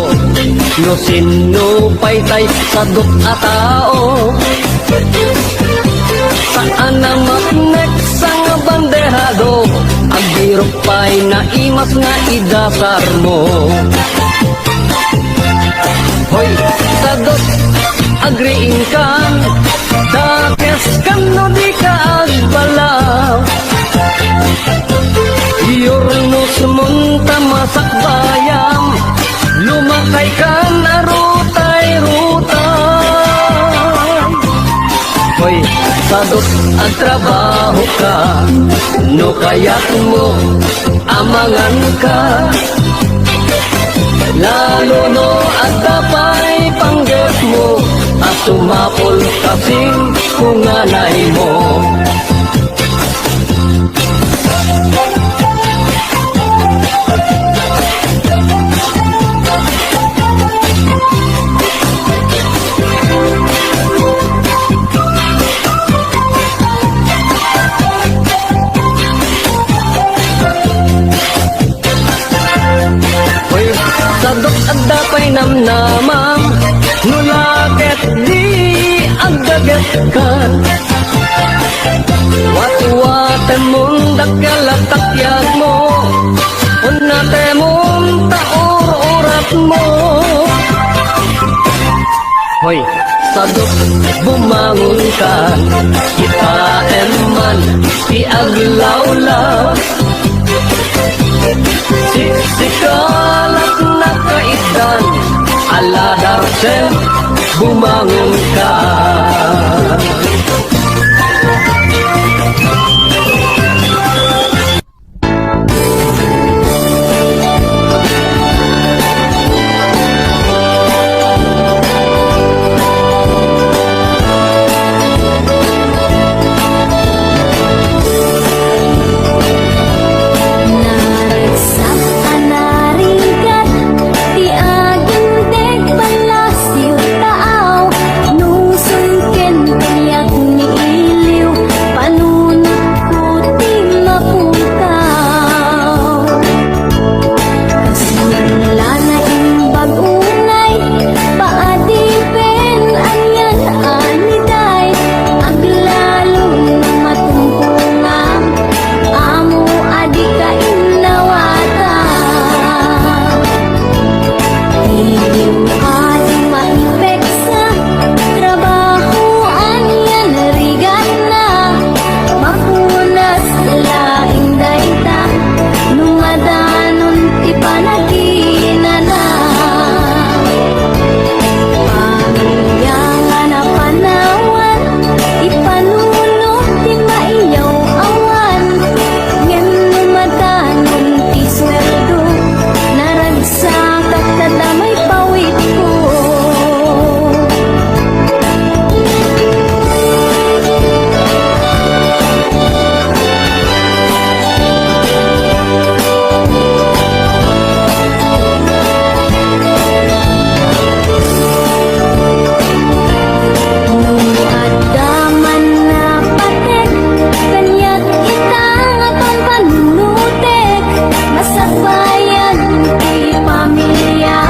No sino pa'y sadok a tao Saan na maknek sa nga bandehado Ang birok pa'y naimas nga idasar mo Hoy, sadok, agriin kan Dakes kan no di ka agbalaw Iyornos munta masak bayam Lumakay ka na rutay-rutay Hoy, sadot ang trabaho ka No kaya't mo amangan ka Lalo no at tapay panggap mo At tumapol kasing kunganay mo Hoy, sadok at dapay namnamam Nulaket di agdaget kan Wat-waten mong dakalatakyak mo Unate mong taur-urat mo Hoy, sadok bumangon ka Kita eman iaglaw-law Sikalat na kaidan Ala Darcel, bumangon ka. Naragsak ka narigat, ti aging deg palasiw taaw, nung sungken tiyak ni iliw, panunot ko ti maputaw. Kasunla na imbag unay, paadipen anyan aniday, aglalong matungkungan, amo adi ka inawata. Iliw adi maipeksa, trabaho anyan rigat na, mapunas laing dayta, numadanon ti panaginana. Pamilya nga napanawan, ipanulot ti maiyaw awan, ngem numadanon ti sweldo, naragsak at kadamay pawit ko. Nung adaman na patek, kanya't itang atong panunutek, masakbayan ti pamilya,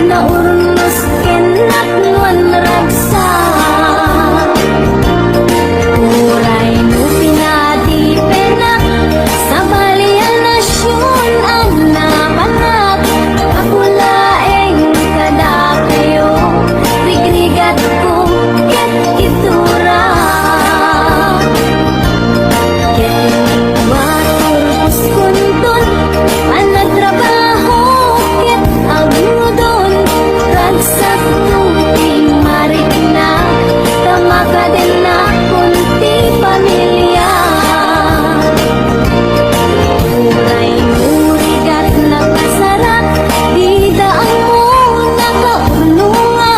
naurnos kenak nuan ragsak. Uray no pinadipenak, sa balian nasyon ang napanak, akulaeng kada kayo, rigrigat ko ket itura. Ket maturbos kunton, anagtrabaho ket agmudon, ragsak tungting marik na, tamakaden na kunti pamilya. Uray murigat na kasarap, bidaan mo nakaulunga,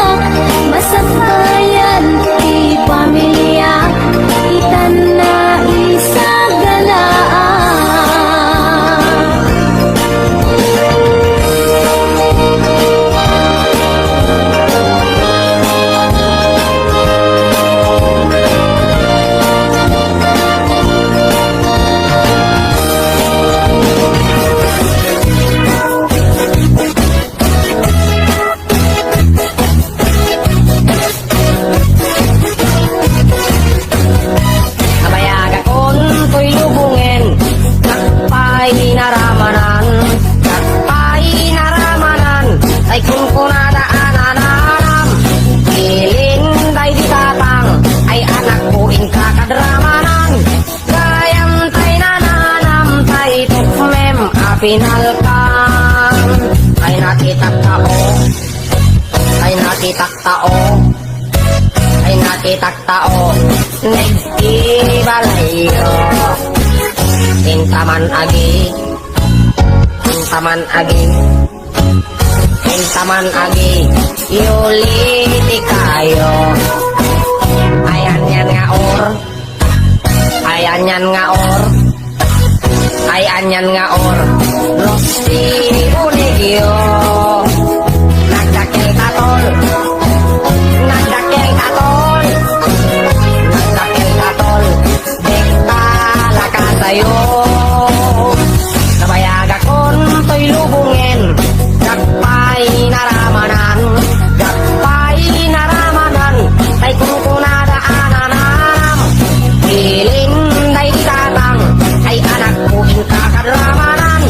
masakbayan ti pamilya, itan na isagalaan. Kabayag akon ko'y lubungin, nakpay naramanan, nakpay naramanan, ay kung kunadaanan, ilin day di tatang, ay anak ko in kakadramanan, gayam tay nananam, tay tukmem, apinalkan, ay nakitak tao, ay nakitak tao, ay nakitak tao, nagtibalayo. Intaman agi, intaman agi, intaman agi, yuliti kayo. Ayan yan nga or, ayan yan nga or, ayan yan nga or, losti unigyo. Nagdakil katol, nagdakil katol, nagdakil katol, diktala ka sa'yo. Kabayag akon to'y lubungin, gagpay naramanan, gagpay naramanan, tay kung kunadaanan, ilin day tatang, ay anak ko in kakadramanan,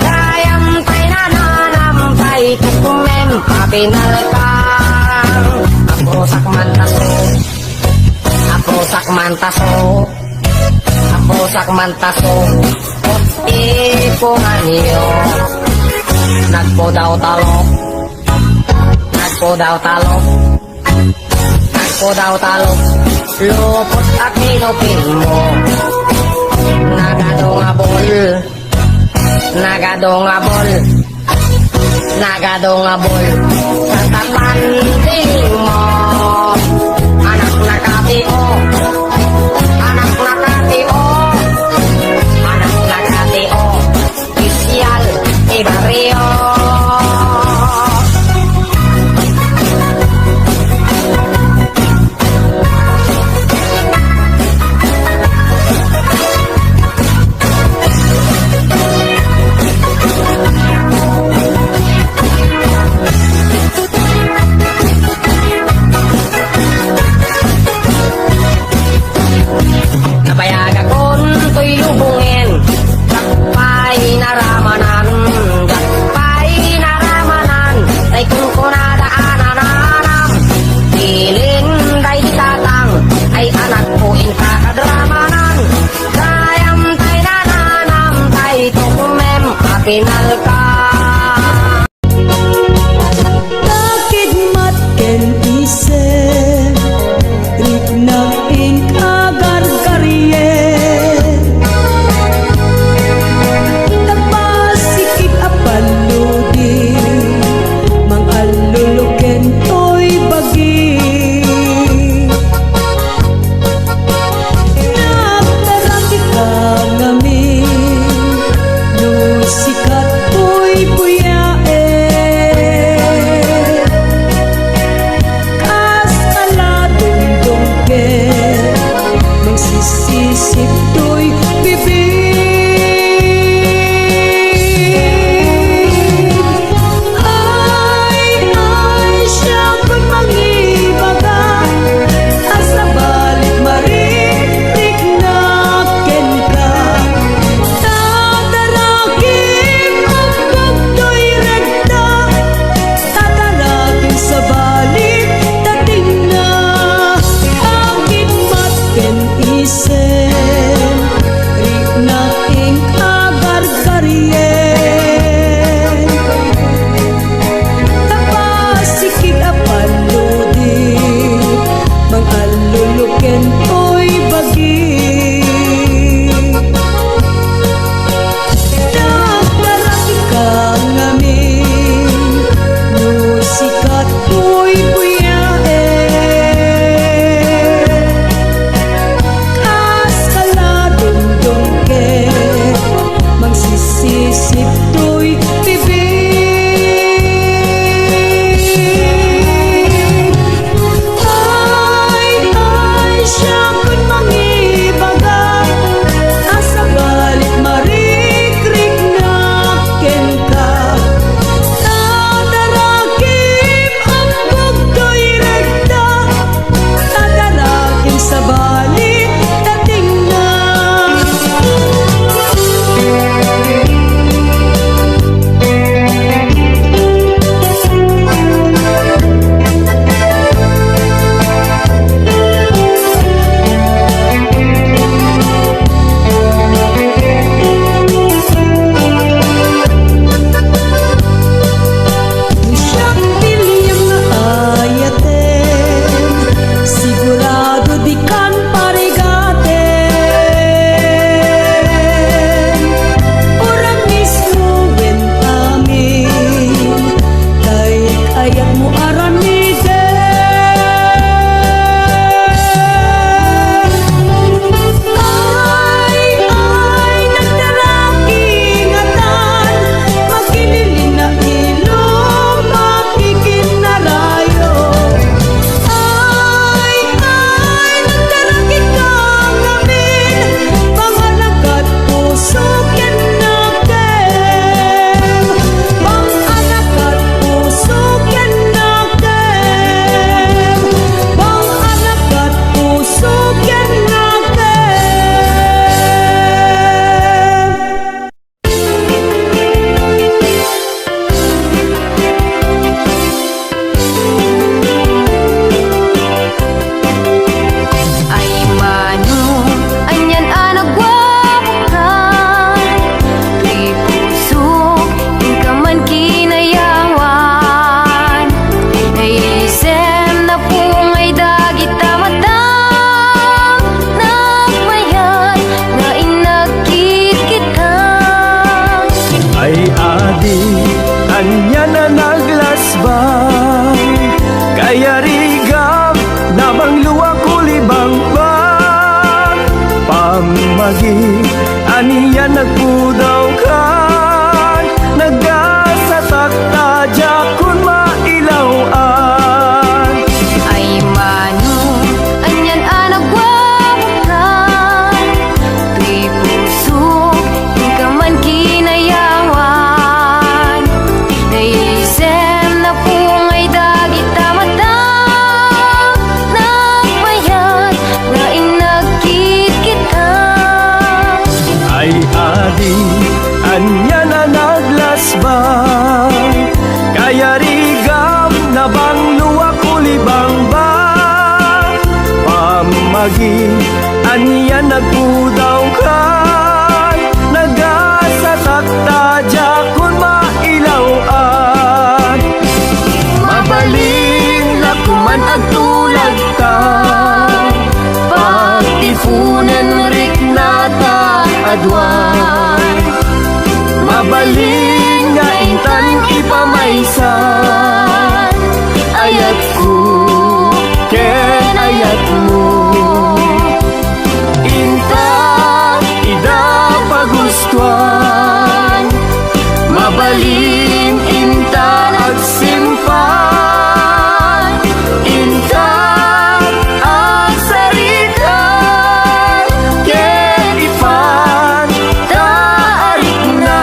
gayam tay nananam, tay tukumem, papinalkan, aprosak mantaso, aprosak mantaso, aprosak mantaso, ipungan niyo, nagpo daw talok, Ako daw talo, ako daw talo, lupot at hinupin mo. Nagadongabol, nagadongabol, nagadongabol, sa tapan diling mo. Anak na katio, anak na katio, anak na katio, opisyal ibarrio. Kaya rigam nabang luwa kulibang ba pamagi aniya nagpudaw ka nagasatak tadya kun mailawan Ay mano, anyan anagwawakan Tuy puso, yung ka man kinayawan Naisem na pungay dagit tamatang Nagbayad, nga inagkit kita ay adi anya na naglasbay kaya rigam nabang luwa kulibang ba pamagi anya nagpudaw ka nagasatak tadya kun mailawan mabalin lakuman agtulag ta pagtifunan rik nata adwan mabalin nga intan ipamaysan ayat ko ken ayat mo intan ida pagustuhan mabalin intan agsimpan intan agsarita ken ipan taariknas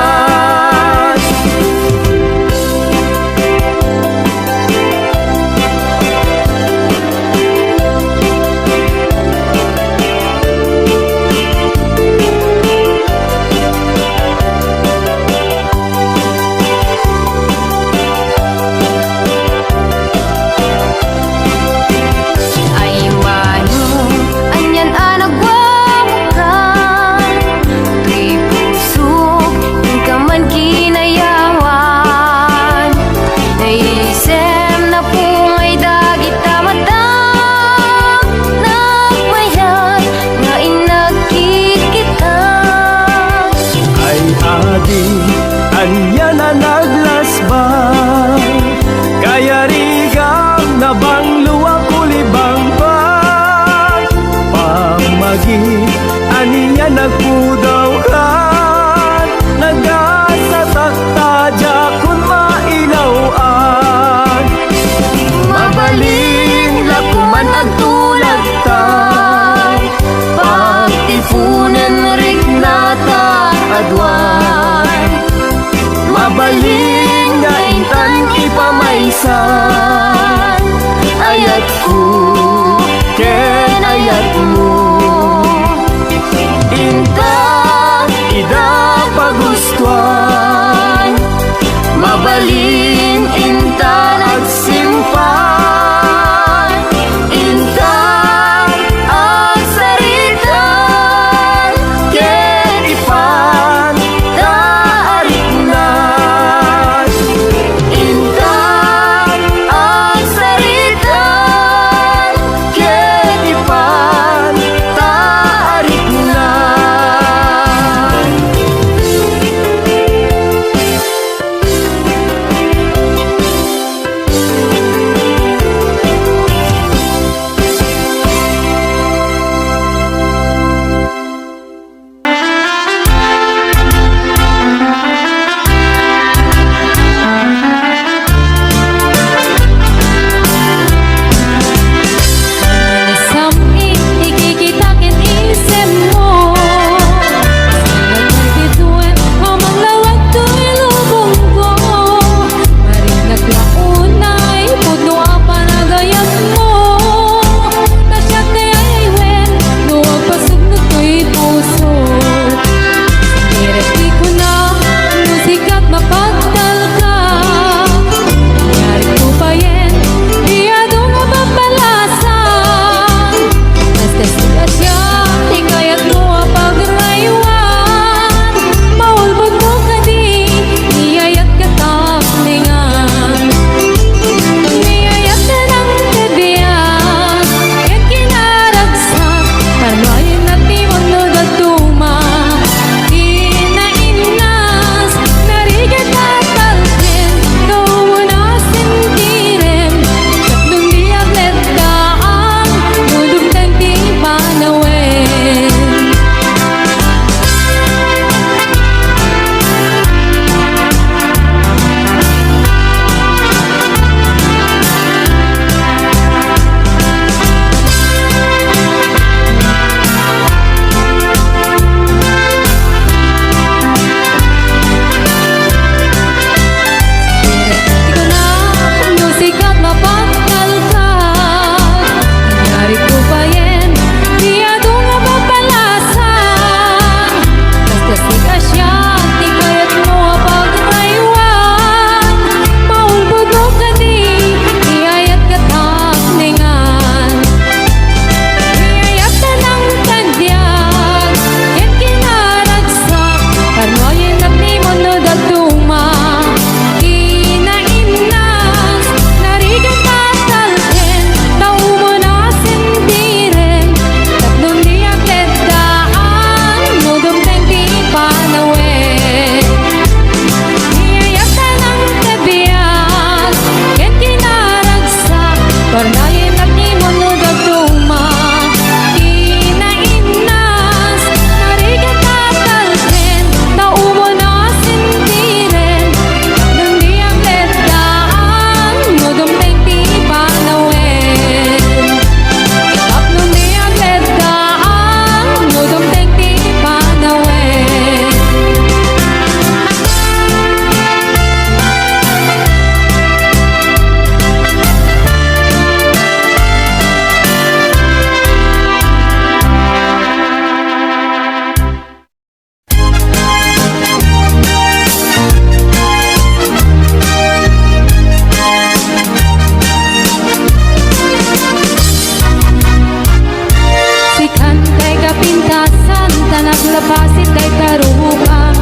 kapintasan tanak lapasit kay karubang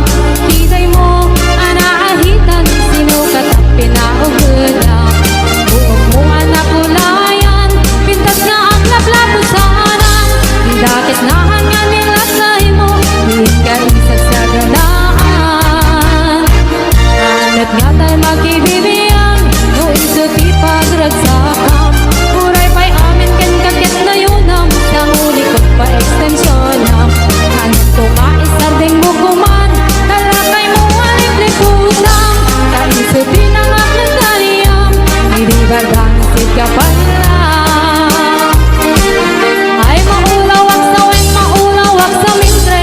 kiday mo anaahitan sino katap pinaugedang buok mo anak ulayan pintas nga ang laplabo sa hanang dakit na hangan nilat sa imo diin ka isag sa ganaan anat nga tayo magkibibiyang no iso ti pagragsakam uray pa'y amin ken kakit na yunam sang ulikot pa ekstensyon hanap ko maisarding mo kuman talakay mo alip-liputang kaiso tinangap ng taliyam hindi bardansit ka pa nila ay maulawak sa wen maulawak sa mindre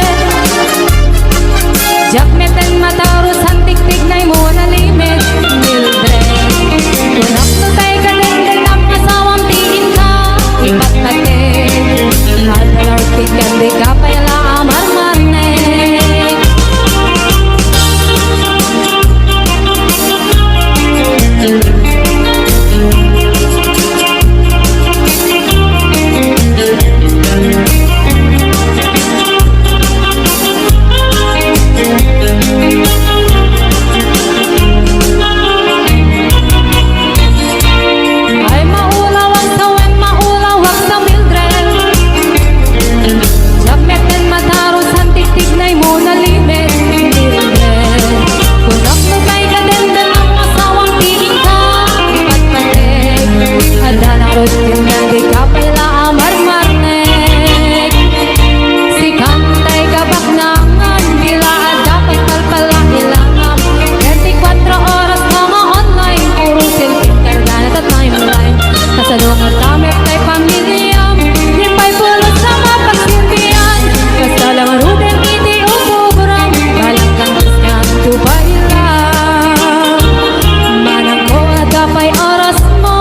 jakmeten mataros hantik-tik na'y mo na limit mildred kunak no tay ka din ang asawang tiin ka ipat natin nadalartik kan di ka pala amar-marnek ay maulawak sa wen maulawak sa mildred jakmeten mataros hantik-tik na'y mo na limit mildred kunak no tay ka din ang asawang tiin ka ipat patek adalarot kin nga di ka pala amar-marnek si kantay kabaknangan bila dapat palpala ilangan 24 oras mga online puro selfie karganat at timeline kasalungat kami kay pamilyam limpay pulot sa mapagsilbihan basta lang rudin iti ubugrang balang kang iskan tupay lang manang ko at kapay oras mo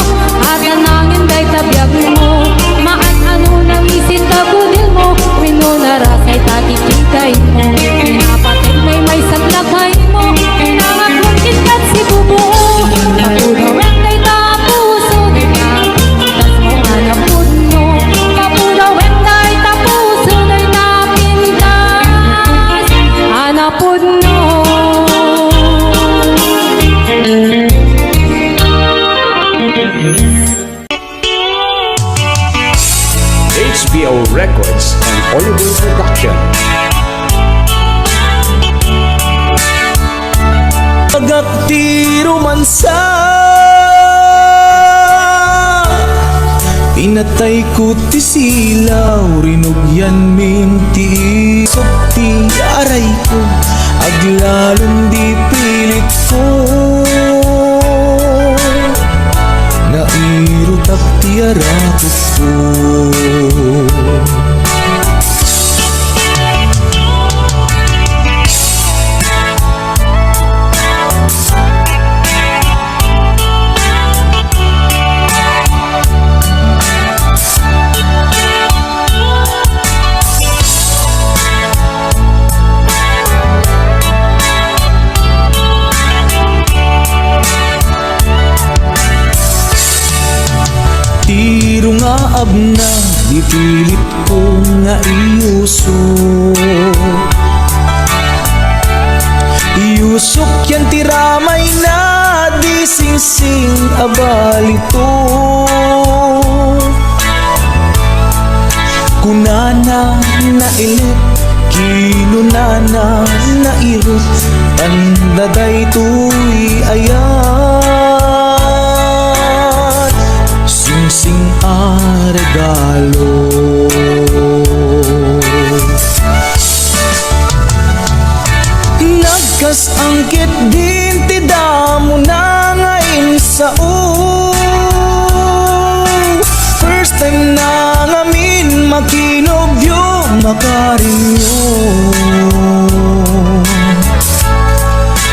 at anangin day tabiyag mo maan ano nang isin tabudil mo wino na rasay takikitay mo pinapatig may saglakay mo pinangat mong kitkat si bubuo kapudawen day tapuso day napintas mo anapud mo kapudawen day tapuso day napintas anapud mo HBO Records and Oliver Production. Agakti romansa pinatay ko ti silaw rinugyan minti sukti aray ko aglalong di pilit ko nairutap ti arakot ko tiro nga abna di pilit ko nga iusok yan tiramay na di singsing abalito kunana na ilit kinunana na irot pandaday tuy ayat singsing a regalo nagkas angkit din ti damo na ngayon sa first time na ngamin makinobyo makarinyo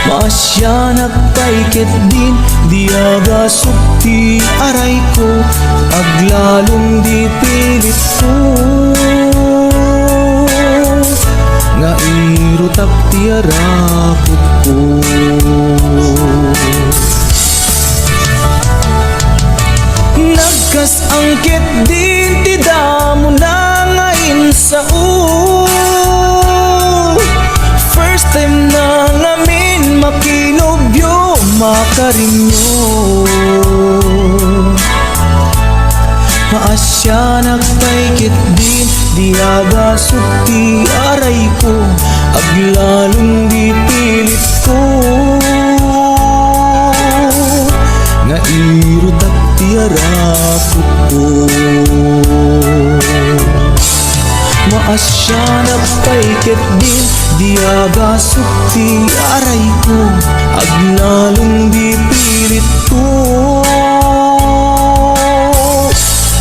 masya nagpaikit din di agasukti aray ko aglalong di pilit ko nga irutap ti arakot ko nagkas angkit din ti damo na ngayon sa first time na ngamin makinobyo makarinyo maasya nagpaikit din diaga sukti aray ko aglalong dipilit ko nga irot at tiyarakot ko maasya nagpaikit din diaga sukti aray ko aglalong dipilit ko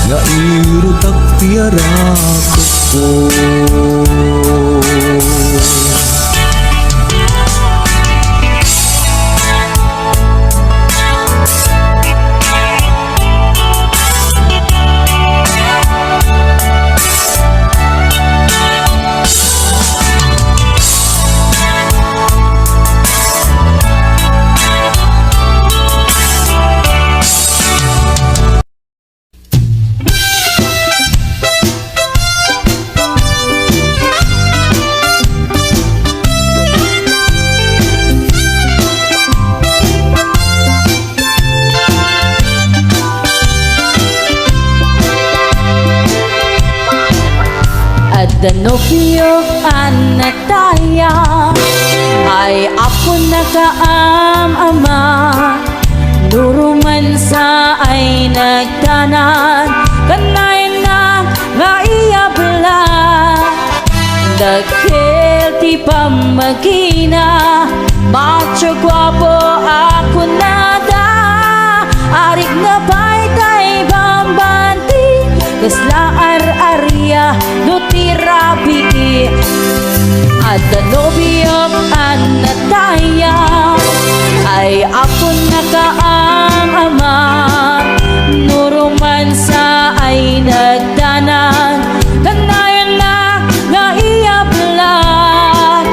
nga irot at tiyarakot ko Danobyo anataya ay ako nakaam-ama Duruman sa ay nagtanan Kanay na nga iyabla Dagkil ti pamagina Macho guwapo ako nada Arik na ba'y tay bambanti Kasla ar-arya nutirabi At danobiyok anataya Ay ako nakaam-ama Nuruman sa ay nagdanan Kanayan na nga iyablan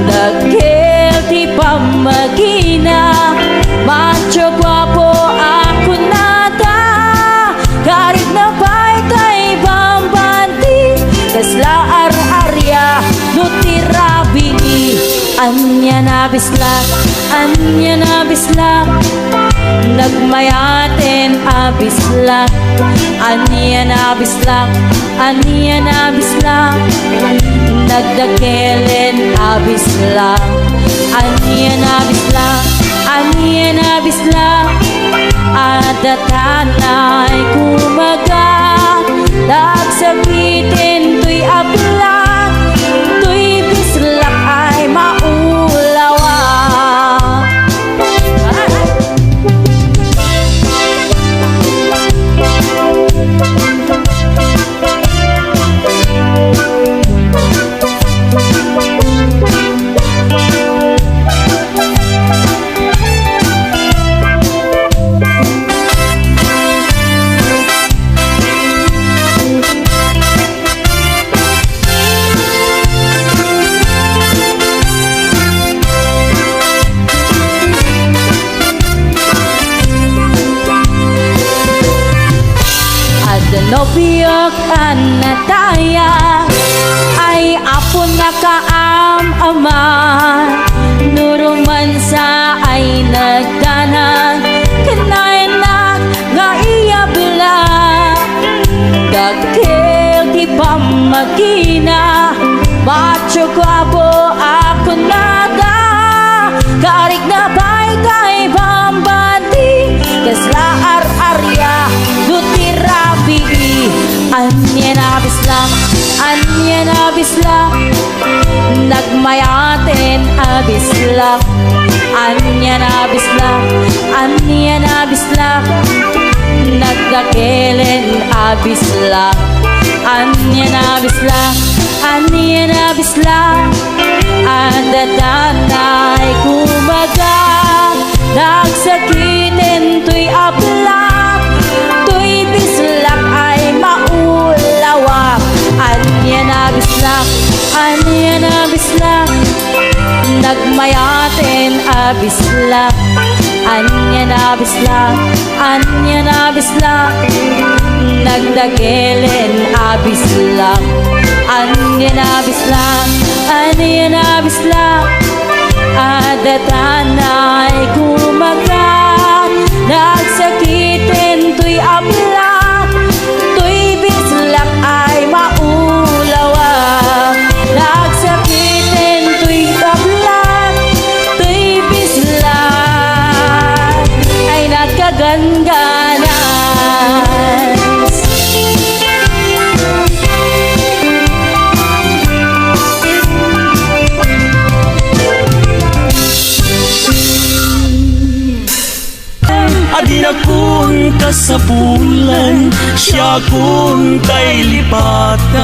Dagkil ti pamagina Macho guwapo ako nada Garit na ba'y tay bambanti Kasla ar-arya nutirabi Anya na bislak, anya na bislak Nagmayaten abislak Anya na bislak, anya na bislak Nagdakelen abislak Anya na bislak, anya na bislak Adatanay kumaga Dagsabitin tuy ablak Tuy bislak ay maulawa Danobiyok anataya ay apo nakaam-ama Nuruman sa ay nagdanan Kanayan na nga iyabla Dagkil di pamagina Macho guwapo ako nada Karik na ba'y tay bambanti Kasla ar-arya nutirabi Anya na bislak, anya na bislak Nagmayaten abislak Anya na bislak, anya na bislak Nagdakelen abislak Anya na bislak, anya na bislak Adatanay kumaga Nagsakitin tuy ablak Tuy bislak ay maulawa Anya na bislak, anya na bislak Nagmayaten abislak Anya na bislak, anya na bislak Nagdagelen abislak ginabisla, ani ginabisla, ada tanay kumagat, nagsakitin tuy abla, tuy bislak ay maulawa, nagsakitin tuy abla, tuy bislak ay nagkagangganan. Adi na kun kasapulan, siya kun kay lipatan.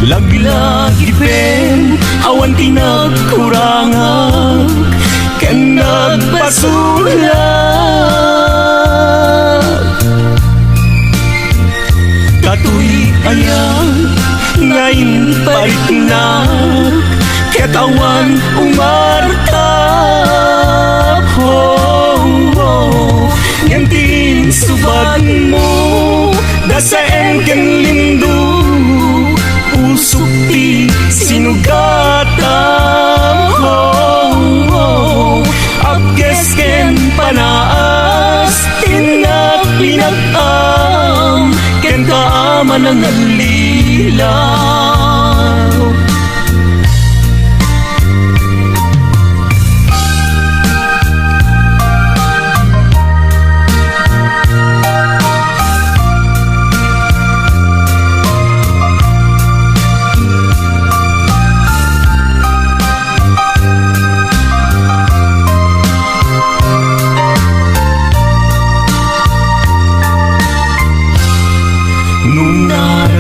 Laglag ipin, awan tinagkurangan, ken nagpasulat. Katuy ayang, ngayon parit na, katawan umarta. Ngantin subad mo, dasaen ken lindo, usukti sinugatam. Abges ken panaas, tinaklinakam, ken kaaman ang alilaw.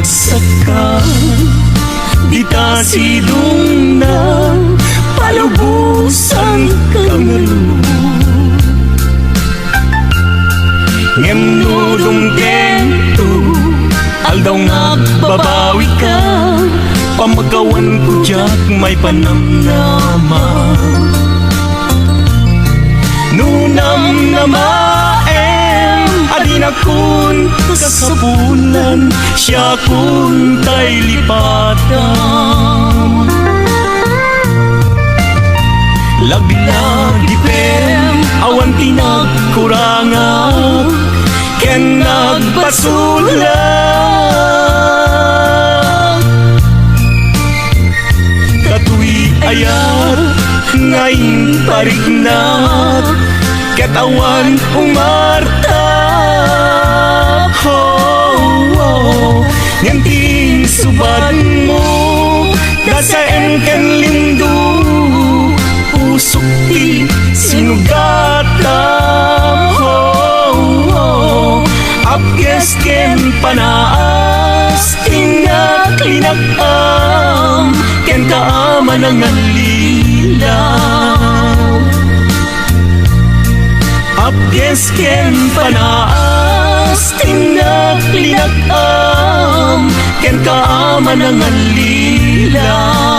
Saka di ta sidong na palubusan kangalo, ngem nulong tento aldaw nga babawi ka, pamagawan ko jak may panamnama. Nunam namaem adi na kun kasapulan, siya kun kay lipatan. Laglag ipem, awan tinagkurangan, ken nagpasulat. Katuy ayar, ngayon parignat, katawan umarta. Nganting subad mo, dasaen ken lindo, usukti sinugatam. Abges ken panaas, tinaklinakam, ken kaaman ang alilaw. Abges ken panaas, tinaklinakam, ken kaaman ang alilaw.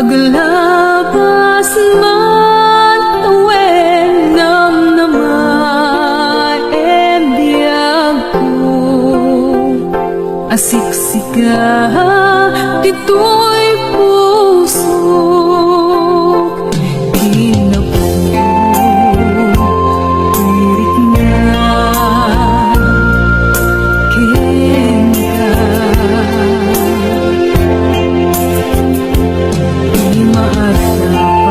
Aglapas man awen namnamay biyag ko, asiksika dito'y puso. Maarap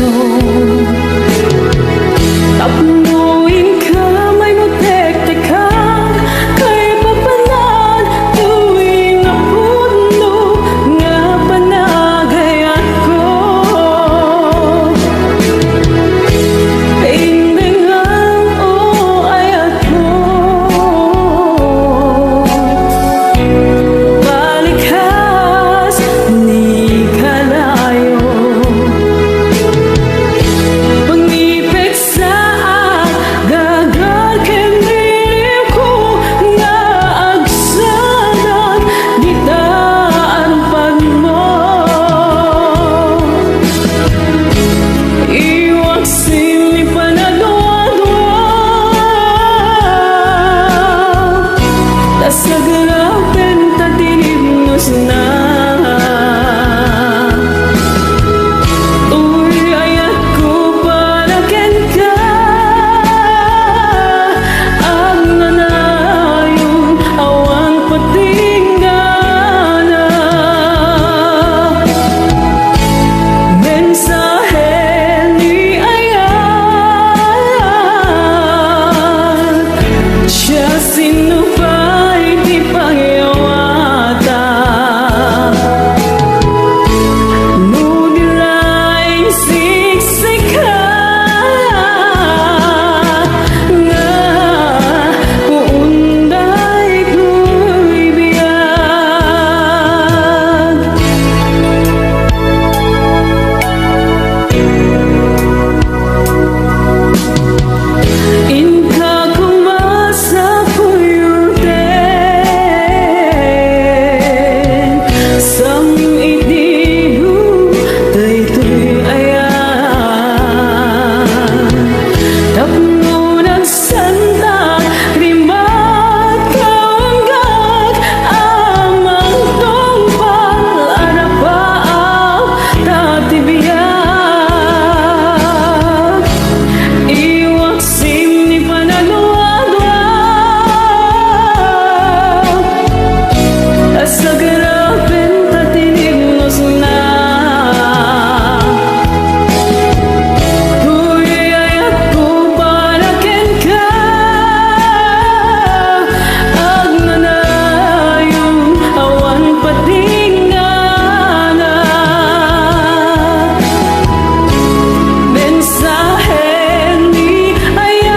puso. Tapnuin ka, may protekte ka, kay papanan tuwing napuno nga panagayat ko. Paintingan o ayat ko, balikas ni kalayo. Pangipit sa gagal kiniliw ko nga agsanan di taarpan mo. Iwag sili panadwa-dwa, tasagarapen tatinignos na. Uy, ayat ko para ken ka, ang nanayon awan patingana. Mensahe ni ayat, siya sinupay di pangyawata. Nudilaing siksika nga uunday ko'y biyag. Inka kumasa kuyuten, sang idihu daytoy ayan. Tapno nagsanta, rimat kaunggag, amang tungpal, arapaw, tatibiyag. Iwag sim ni panalwadwa, asagarapen tatinignos na. Uy, ayat ko para ken ka, ang nanayon awan patingana. Mensahe ni ayat,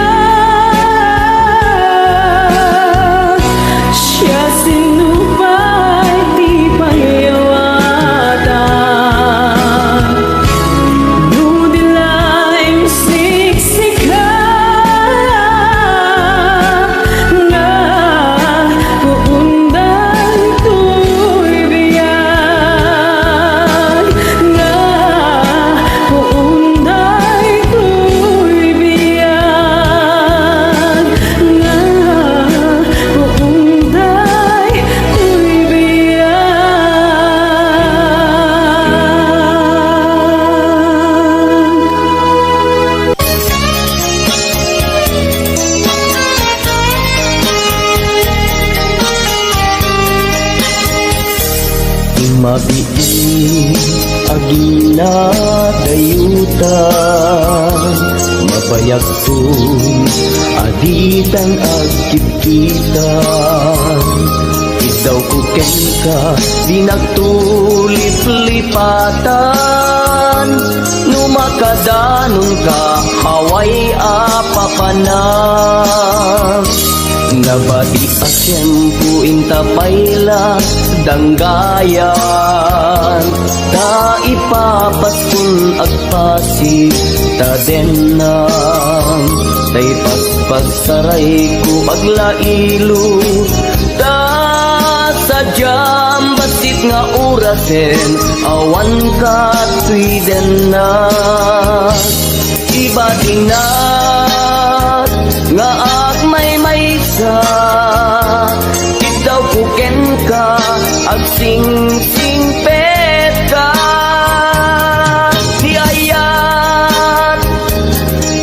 siya sinupay di pangyawatan. Nudilaing siksika nga uunday ko'y biyag. Nga uunday ko'y biyag. Nga uunday ko'y Mabiin agila dayutan, mabayag kun aditan agkipkitan. Ikaw ko ken ka, di nagtulip-lipatan. Numakadanon ka, haway apapanan. Nabadi asyempu intapayla danggayan, ta ipapaskun agpasi tadenam. Tay paspagsaray ko paglailu, ta sadyam basit nga urasen, awan ka tuiden na. Ibadinat nga agmay maysa, ikaw kuken ka, agsing-sing pet ka. Di ayat,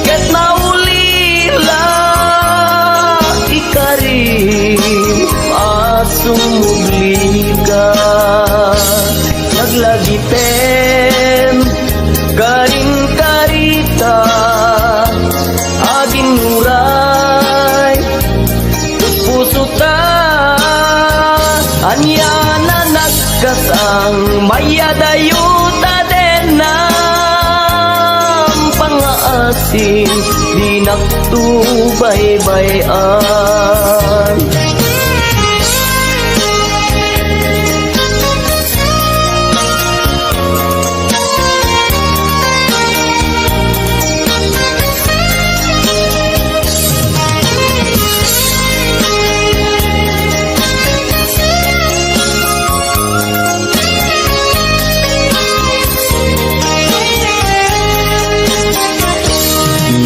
ket maulila, ikarim, asumugli ka. Naglagitem, karing ka mayadayuta din ng pangaasin, di nagtubaybayan.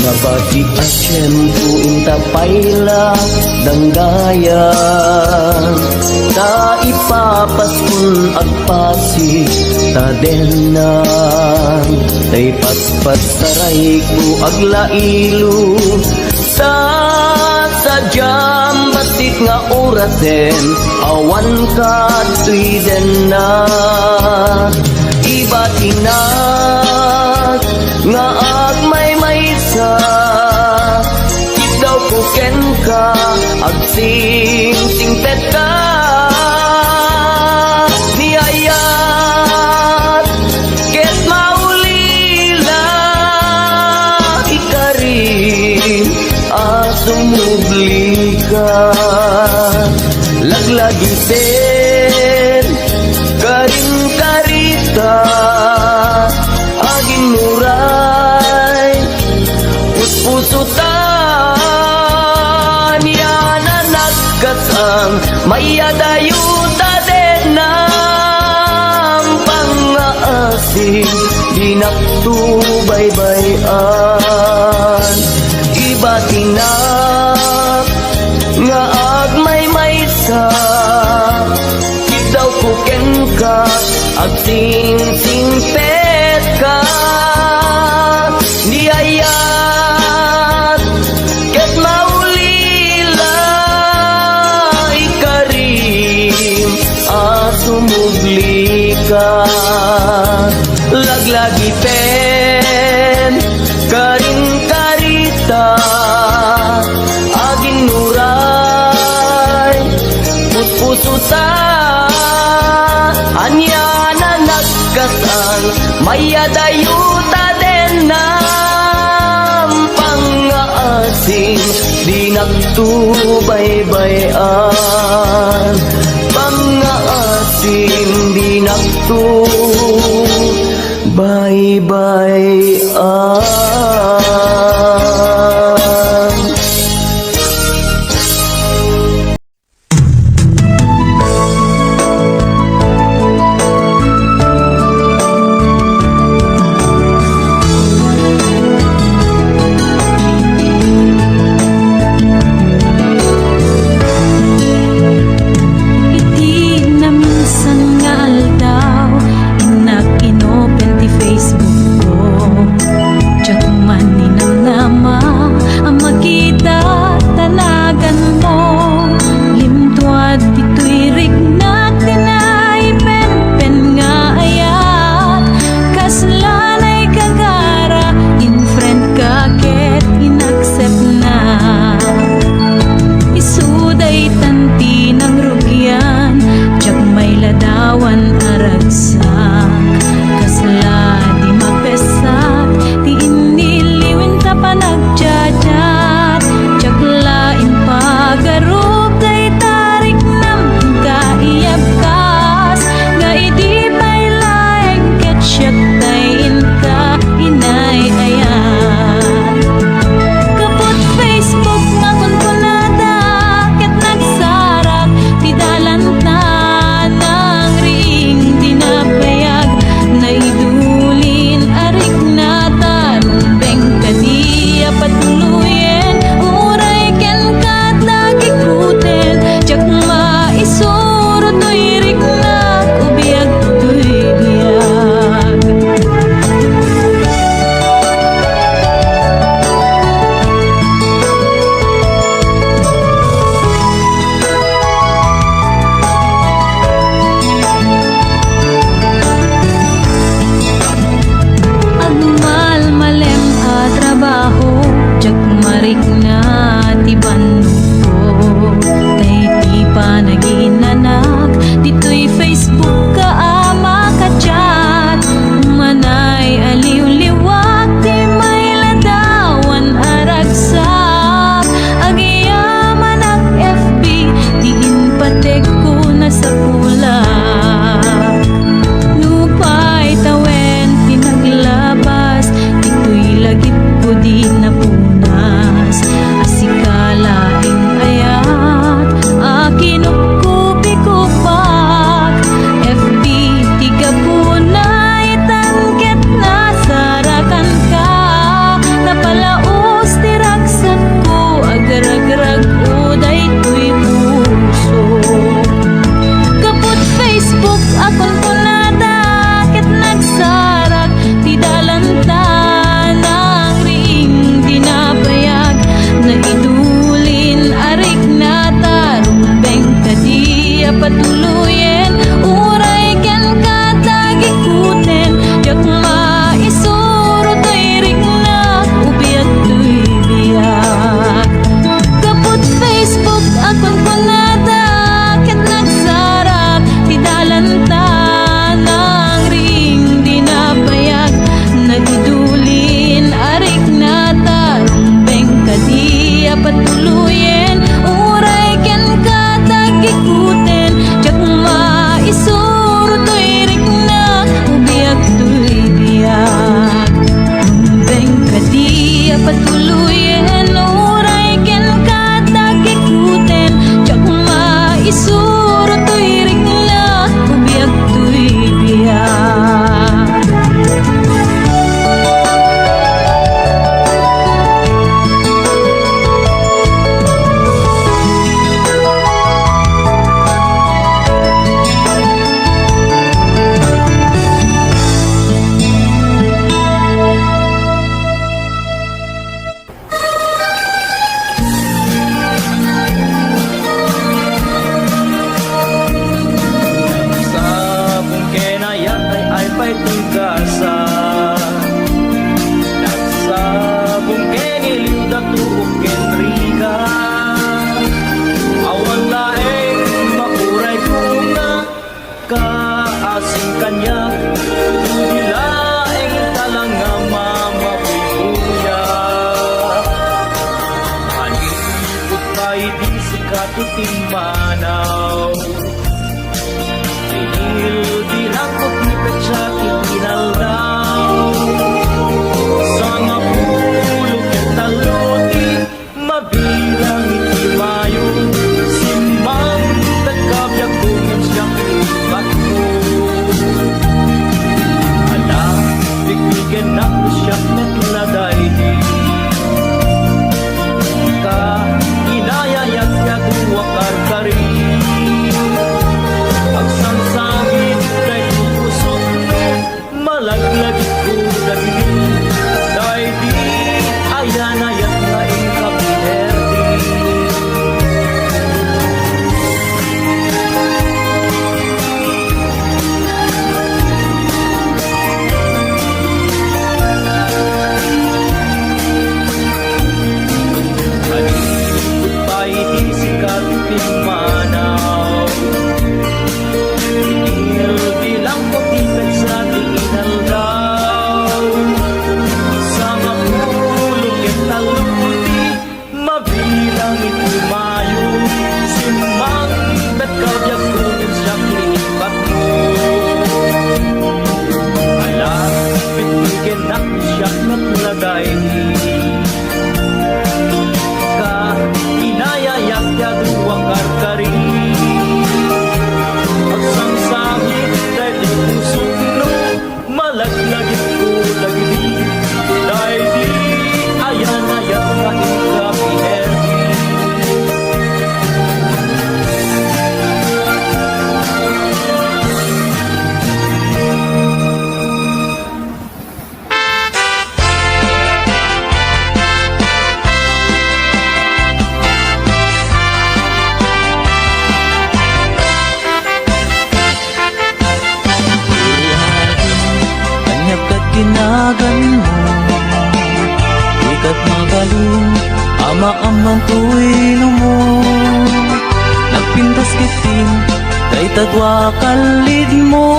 Nabati at siyempo inta payla danggayan, ta ipapaskun agpasi ta denan, tay paspat saray ko aglailo ta sadyam basit nga orasen, awan ka tuy na iba tinag nga agmay maysa, daw ko ken ka agsing-singtet ka niyayat ket maulila ikari asumubli ka laglagi ten karing karita aging muray uspusutan yan ang nagkasang mayadayuta din ng pangaasin, di nagtubaybayan. Iba tinak nga agmay maysa, daw kuken ka agsing-singpet ka niyayat ket maulila ikarim asumubli ka laglagi pen karing karita aging nuray puspusutan anya na nagkasang mayadayuta din ng pangaasin, di nagtubaybayan. Pangaasin, di nagtubaybayan. Facebook ko, timanaw. Pinil bilang pagkipit siya itinaldaw. Sa mapulog at taluti, mabilang itimayo. Simbang nagkabiyag bungan siyang ibat ko. Ala, bigbigan ako siyang natladay di. Ka, inayayag-yag wakar ka rin. Pagsangsangit kay kusok, malaglag ko dagli. Dahil di, ayan-ayat na ikapinerdi. Ay di sikat timanaw. Pinil bilang pagkipit sa tinaldaw. Sa mapulog at taluti, mabilang itumayo. Simbang nagkabiyag kunin siyang lipat mo. Ala, bitbigyan ako siyang natlagay ka, inayayag-yag wakar ka rin. Pagsangsangit dahil pusok no, malaglagit ko lagi. Dahil di, ayan-ayat na ikapinerdi. Anyag kat ginagan mo, ikat magaling, ama-amang tuwino mo. Nagpintas kitin, kay tadwa kalid mo.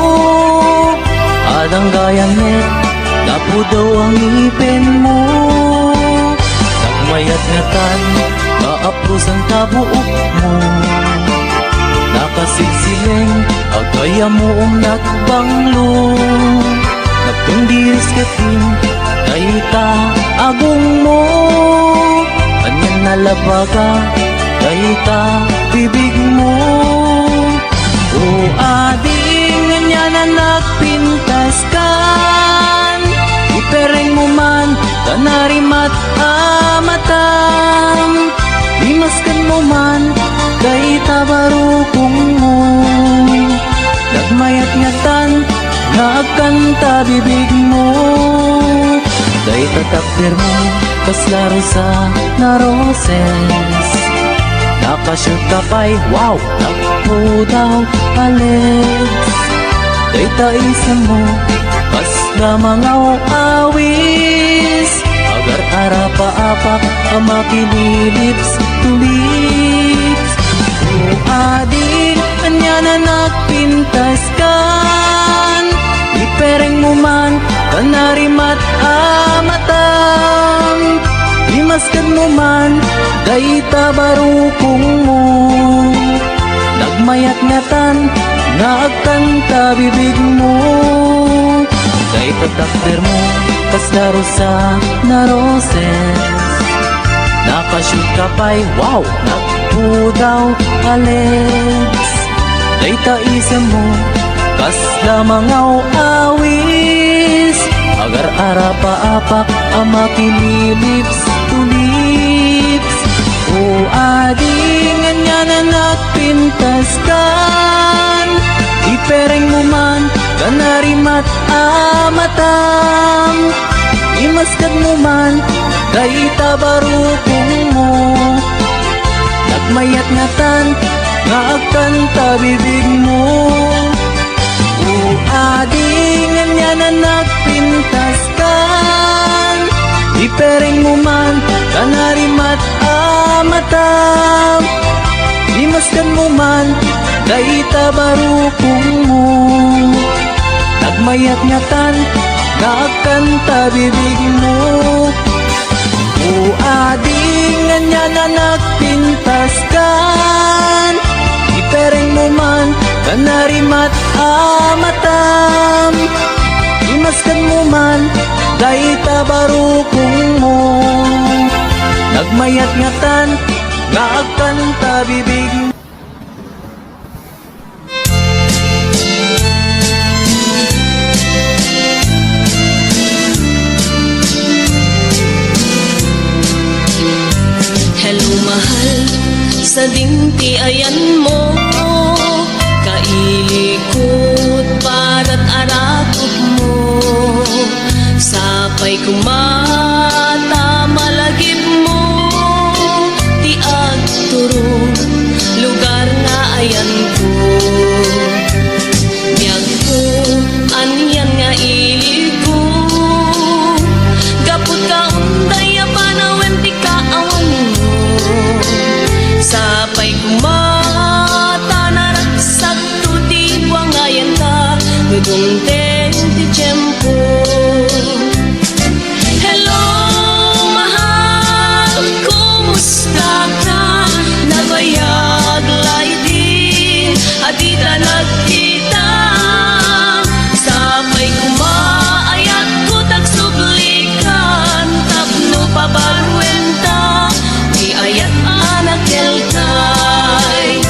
Adang gayanet, dapo daw ang ipin mo. Nagmayat nga tan, maapros ang tabuok mo. Nakasilsileng, agaya mo ang nagbanglo. Nagtundiris katin, kay ta agong mo. Anyan nalabaga, kay ta bibig mo. O ading, anyan na nagpintas kan. Ipereng mo man, kanarimat amatam. Limaskan mo man, kay tabarukong mo. Nagmayat ngatan, nagkanta bibig mo. Kay tatakder mo, kaslaro sa naroses. Nakashoot ka pa'y, wow, nakpo daw alex. Kay taisan mo, kasla mga awis. Agar arapa-apak, ang makinilips to lips. O ading, anya na nagpintas kan. Ipereng mo man, kanarimat amatam. Limaskan mo man, kay tabarukong mo. Nagmayat ngatan, nagkanta bibig mo. Kay tatakder mo, kaslaro sa naroses. Nakashoot ka pa'y, wow, nakpo daw alex. Kay taisem mo, kasla mga awis. Agar arapa-apak, ang makinilips to lips. O ading, anya na nagpintas kan. Ipereng mo man, kanarimat amatam. Imaskad mo man, kay tabarukong mo. Nagmayat ngatan, nagkanta bibig mo. O ading, anya na nagpintas kan. Ipereng mo man, kanarimat amatam. Limaskan mo man, kay tabarukong mo. Nagmayat ngatan, nagkanta bibig mo. O ading, anya na nagpintas kan. mat-amatam. Imaskan mo man, dayta barukong mo. Nagmayat ngatan, nga agkanta bibig. Hello mahal, sa dingti ayan mo, kailikot para't arakot mo. Sapay kumata malagip mo, ti agturong lugar nga ayan ko. Biyag ko, anyan nga iliko, gapot ka unday panawen ti kaawan mo. Sapay kumata naraksak to ti buwangayan ka, nudungteng ti tiyempo. Hello mahal, kumusta ka? Nabayag laiti, adita nagkita. Sapay kumaayat ko tagsublikan, tapno pabalwenta, di ayat anak kelkay.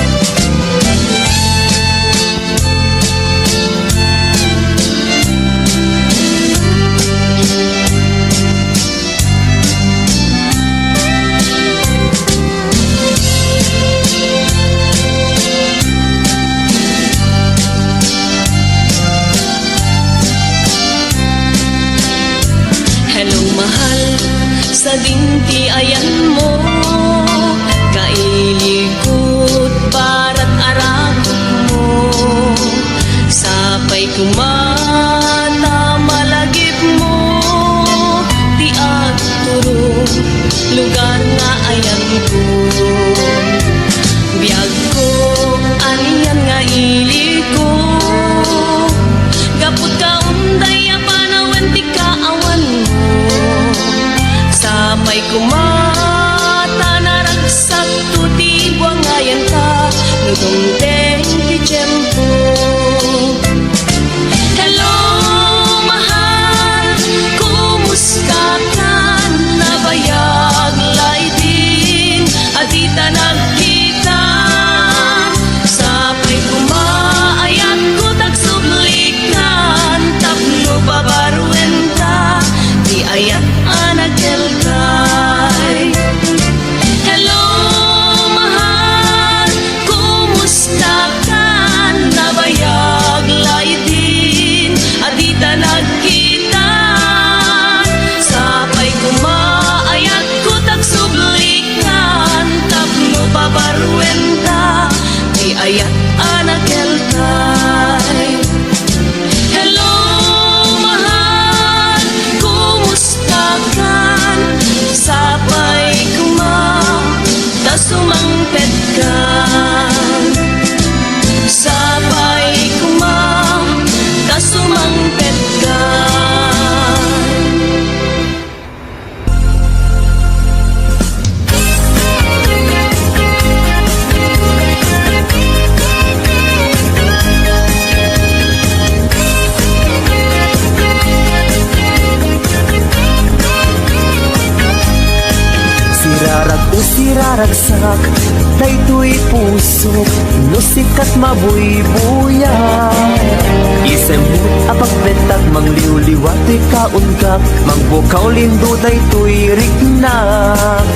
Hello mahal, sa dingti ayan mo, kailikot para't arakot mo. Sapay kumata malagip mo, di agturong lugar nga ayan ko. Biyag ko, aniyan nga iliko, gapot ka unday panawen ti kaawan mo. Sapay kumata naragsak to ti buwangayan ka, nudungteng ti tiyempo. Hello mahal, kumusta ka? Nabayag laiti, adita nagkita. Sapay kumaayat ko tagsublikan, tapno babarwenta, di ayat anak kelkay. Hello mahal, kumusta ka? Nabayag laiti, adita nagkita. Sapay kumaayat ko tagsublikan, tapno pabarwenta, di ayat anak kelkay. Hello mahal, kumusta ka? Sapay kumata sumangpet ka. Sapay kumata sumangpet ka. Sirarag o siraragsak, daytoy pusok, no sikat mabuybuya. Isemut apagbentak, mangliwliwat to'y kaungkak, mangbukaw lindo daytoy rignak.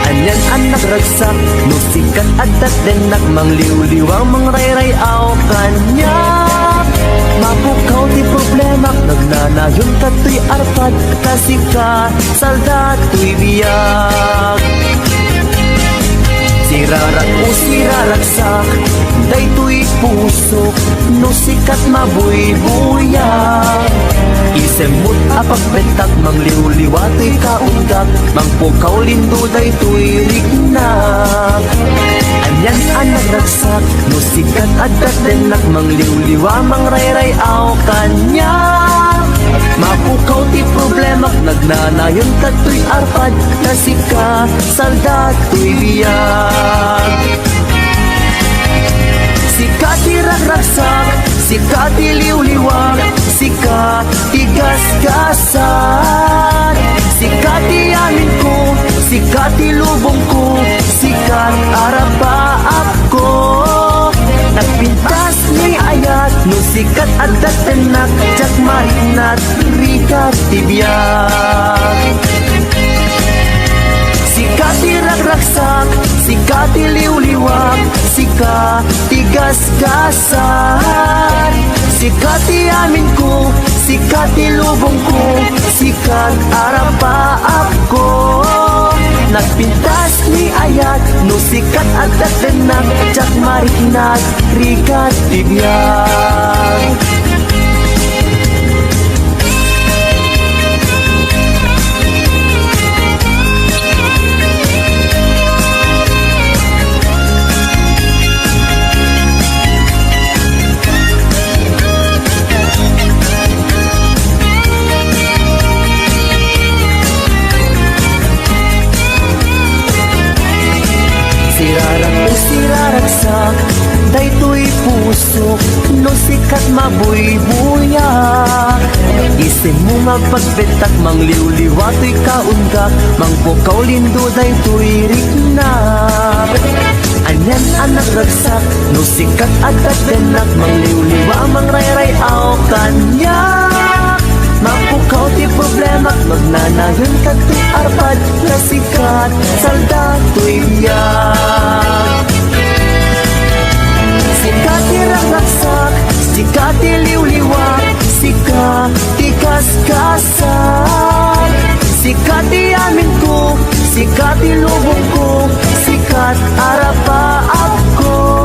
Anyan anak ragsak, no sikat adat denak, mangliwliwang mangrayrayaw kanyak. Mabukaw ti problema, nagnanayon ka to'y arpad, kasi ka salda to'y biyag. Sirarak o siraragsak, daytoy pusok, no sikat mabuybuya. Isemut apagbentak, mangliwliwat to'y kaungdak, mangpukaw lindo daytoy rignak. Anyan anak ragsak, no sikat adat denak, mangliwliwa mangrayrayaw kanya. Mapukaw ti problema, nagnanayon ka to'y arpad, kasi ka salda to'y biyag. Sikat iragragsak, sikat iliw-liwag, sikat tigas-gasan. Sikat iamin ko, sikat ilubong ko, sikat arapaap ko. Nagpintas ni ayat, no sikat at datenak, jak marinat, rikat tibiyag. Sikat iragragsak, sikat iliw-liwag, sikat tigas-gasan. Sikat iamin ko, sikat ilubong ko, sikat arapaap ko. Nagpintas ni ayat, no sikat at datenak, jak marinat, rikat tibiyag. Siraragsak, daytoy puso, no sikat mabuybuyak. Isin mo nga pagbetak, mang liw-liwatoy kaunggak, mang pukaw lindo daytoy riknap. Anyan anak ragsak, no sikat at datenak, mang liw-liwa, mang ray-ray-aw kanyak. Mapukaw ti problema, magnanayon ka ti arpad, na sikat, salda to'y biyak. Sikat iragragsak, sikat iliw-liwag, sikat tigas-gasan. Sikat iamin ko, sikat ilubong ko, sikat arapaap ko.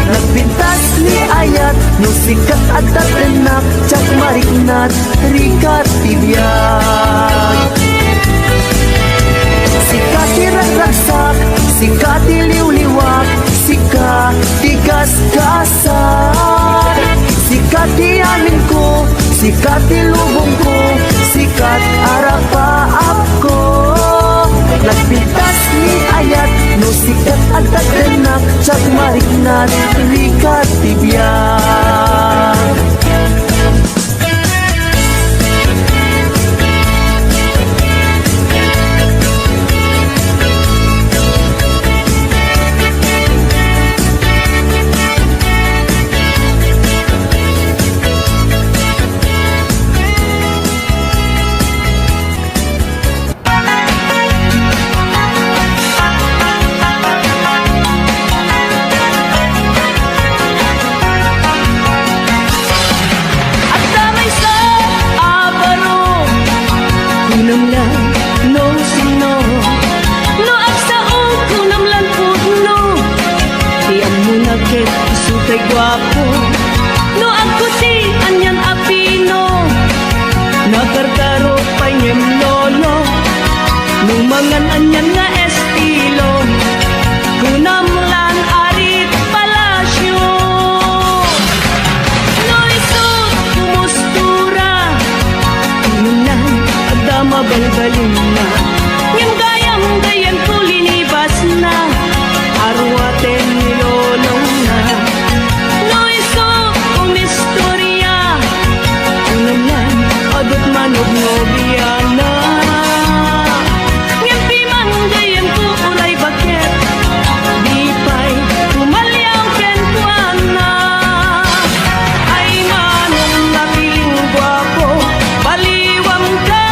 Nagpintas ni ayat, no sikat at datenak, jak marinat, rikat tibiyag. Sikat iragragsak, sikat iliw-liwag, sikat tigas-gasan. Sikat iamin ko, sikat ilubong ko, sikat arapaap ko. Nagpintas ni ayat, no sikat at datenak, jak marinat, rikat tibiyag. Mabalbalin na yung gayang ko linibas na arwaten nilolong na no iso kung istorya unanan adot manog nobya na yung pimang gayang ko ulay bakit di pa'y kumalyaw ken kuana ay manong napiling gwapo baliwang ka.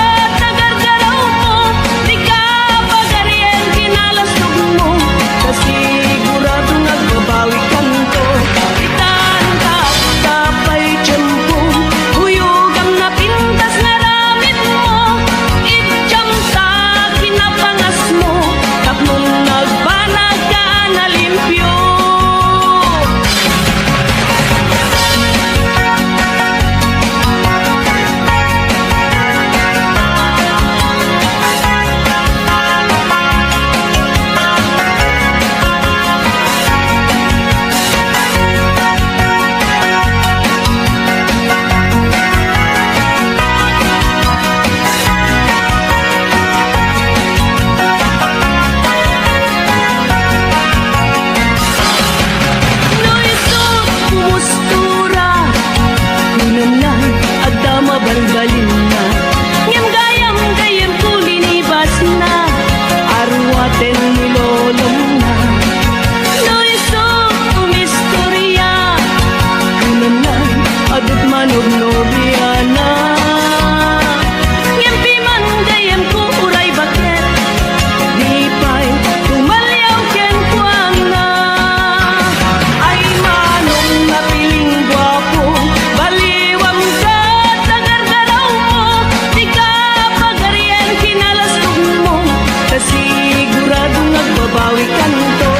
mabawi kanto.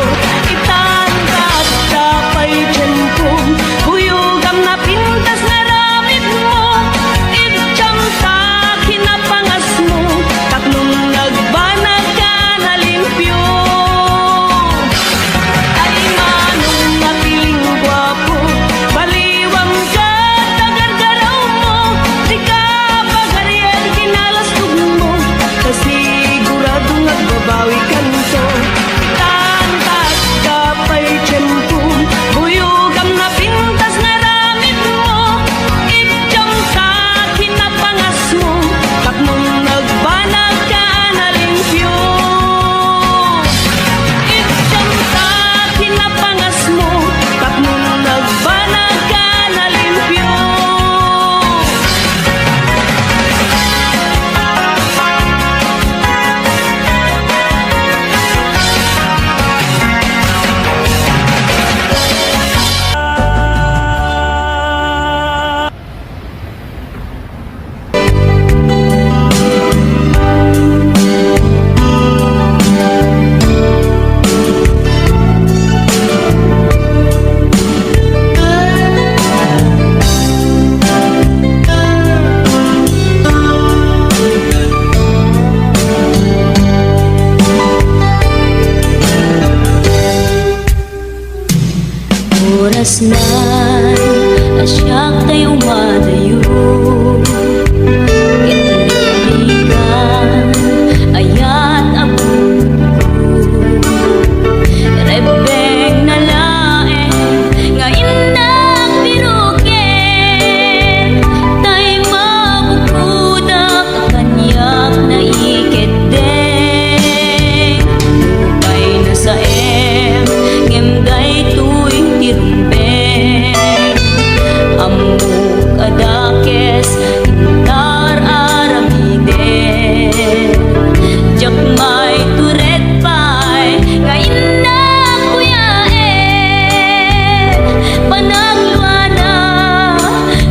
Itangkat kapay dyan ko, buyugam na pintas na ramit mo. Itjang sa kinapangas mo, tatlong nagbanag ka na limpyo. Ay manong napiling gwapo, baliwang ka tagargaraw mo. Di ka pagarian kinalastog mo, kasigurado nagbabawi kanto. Tangkat kapay tiyempo, buyugam na pintas na ramit mo. Itjang sa kinapangas mo, tatlong nagbanag ka na limpyo. Itjang sa kinapangas mo, tatlong nagbanag ka na limpyo. Oras na asyak tayo madayo. Italigan ayat ako. Rebeng na lae ngayon nagbirukin. Tay mabukudak kanyak na iketeng. Lupay na sa ngem tuy tirumpeng. Amuk adakes intar aramiden. Jak may turet pay ngayon na kuyaen. Panagluana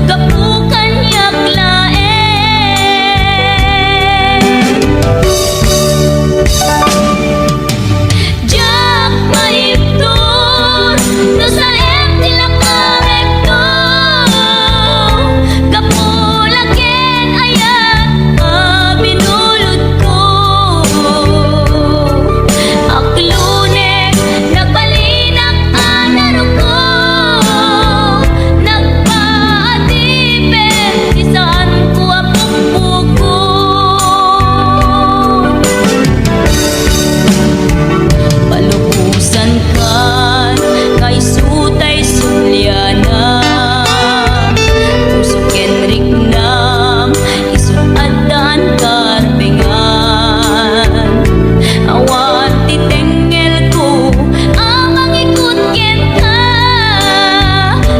kapukan yak laen. Jak maiptur no sa tilak na rekto. Kapulaken ayat binulod ko. Aklunek nagbalinak anaro ko. Nagpaatipin isaan ko apukpuko. Palukusan kan kay sutay sulyana. Pusok Enrik nam isut adan karpengan. Awan titengel ko amang ikut kita.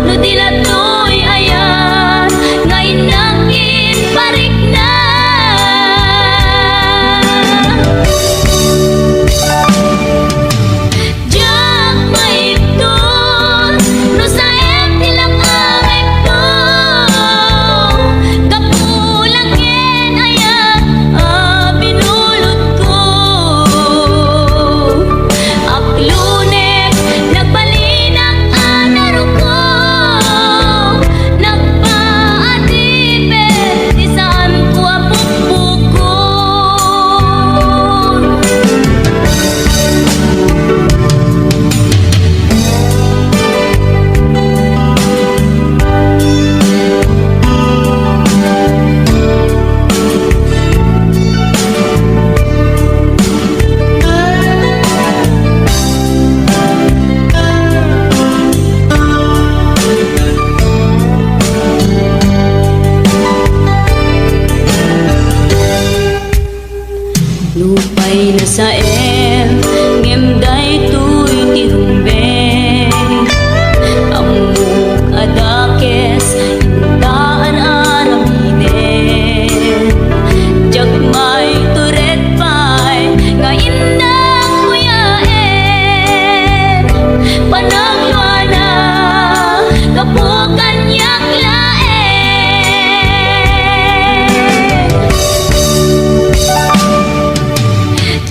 No dilatoy ayan ngayon nangin parik na. Jak maiptur no sa tilak arekto. Kapulaken ayat binulod ko. Aklunek nagbalinak anaro ko. Nagpaatipin isaan ko apukpuko. Lupay na sa ngem tuy tirumbeng. Amuk adakes intaan aramiden. Jak may turet pay ngayon na kuyaen. Panagluana kapukan yak laen.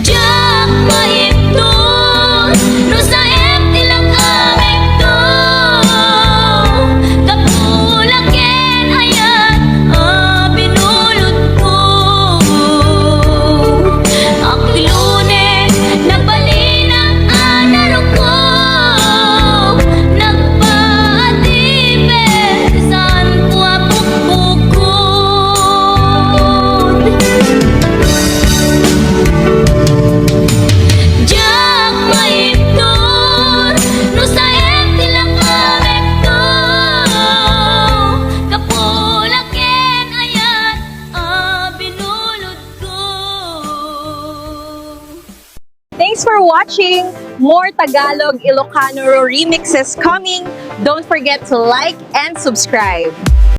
Jak watching. More Tagalog Ilocano remixes coming. Don't forget to like and subscribe.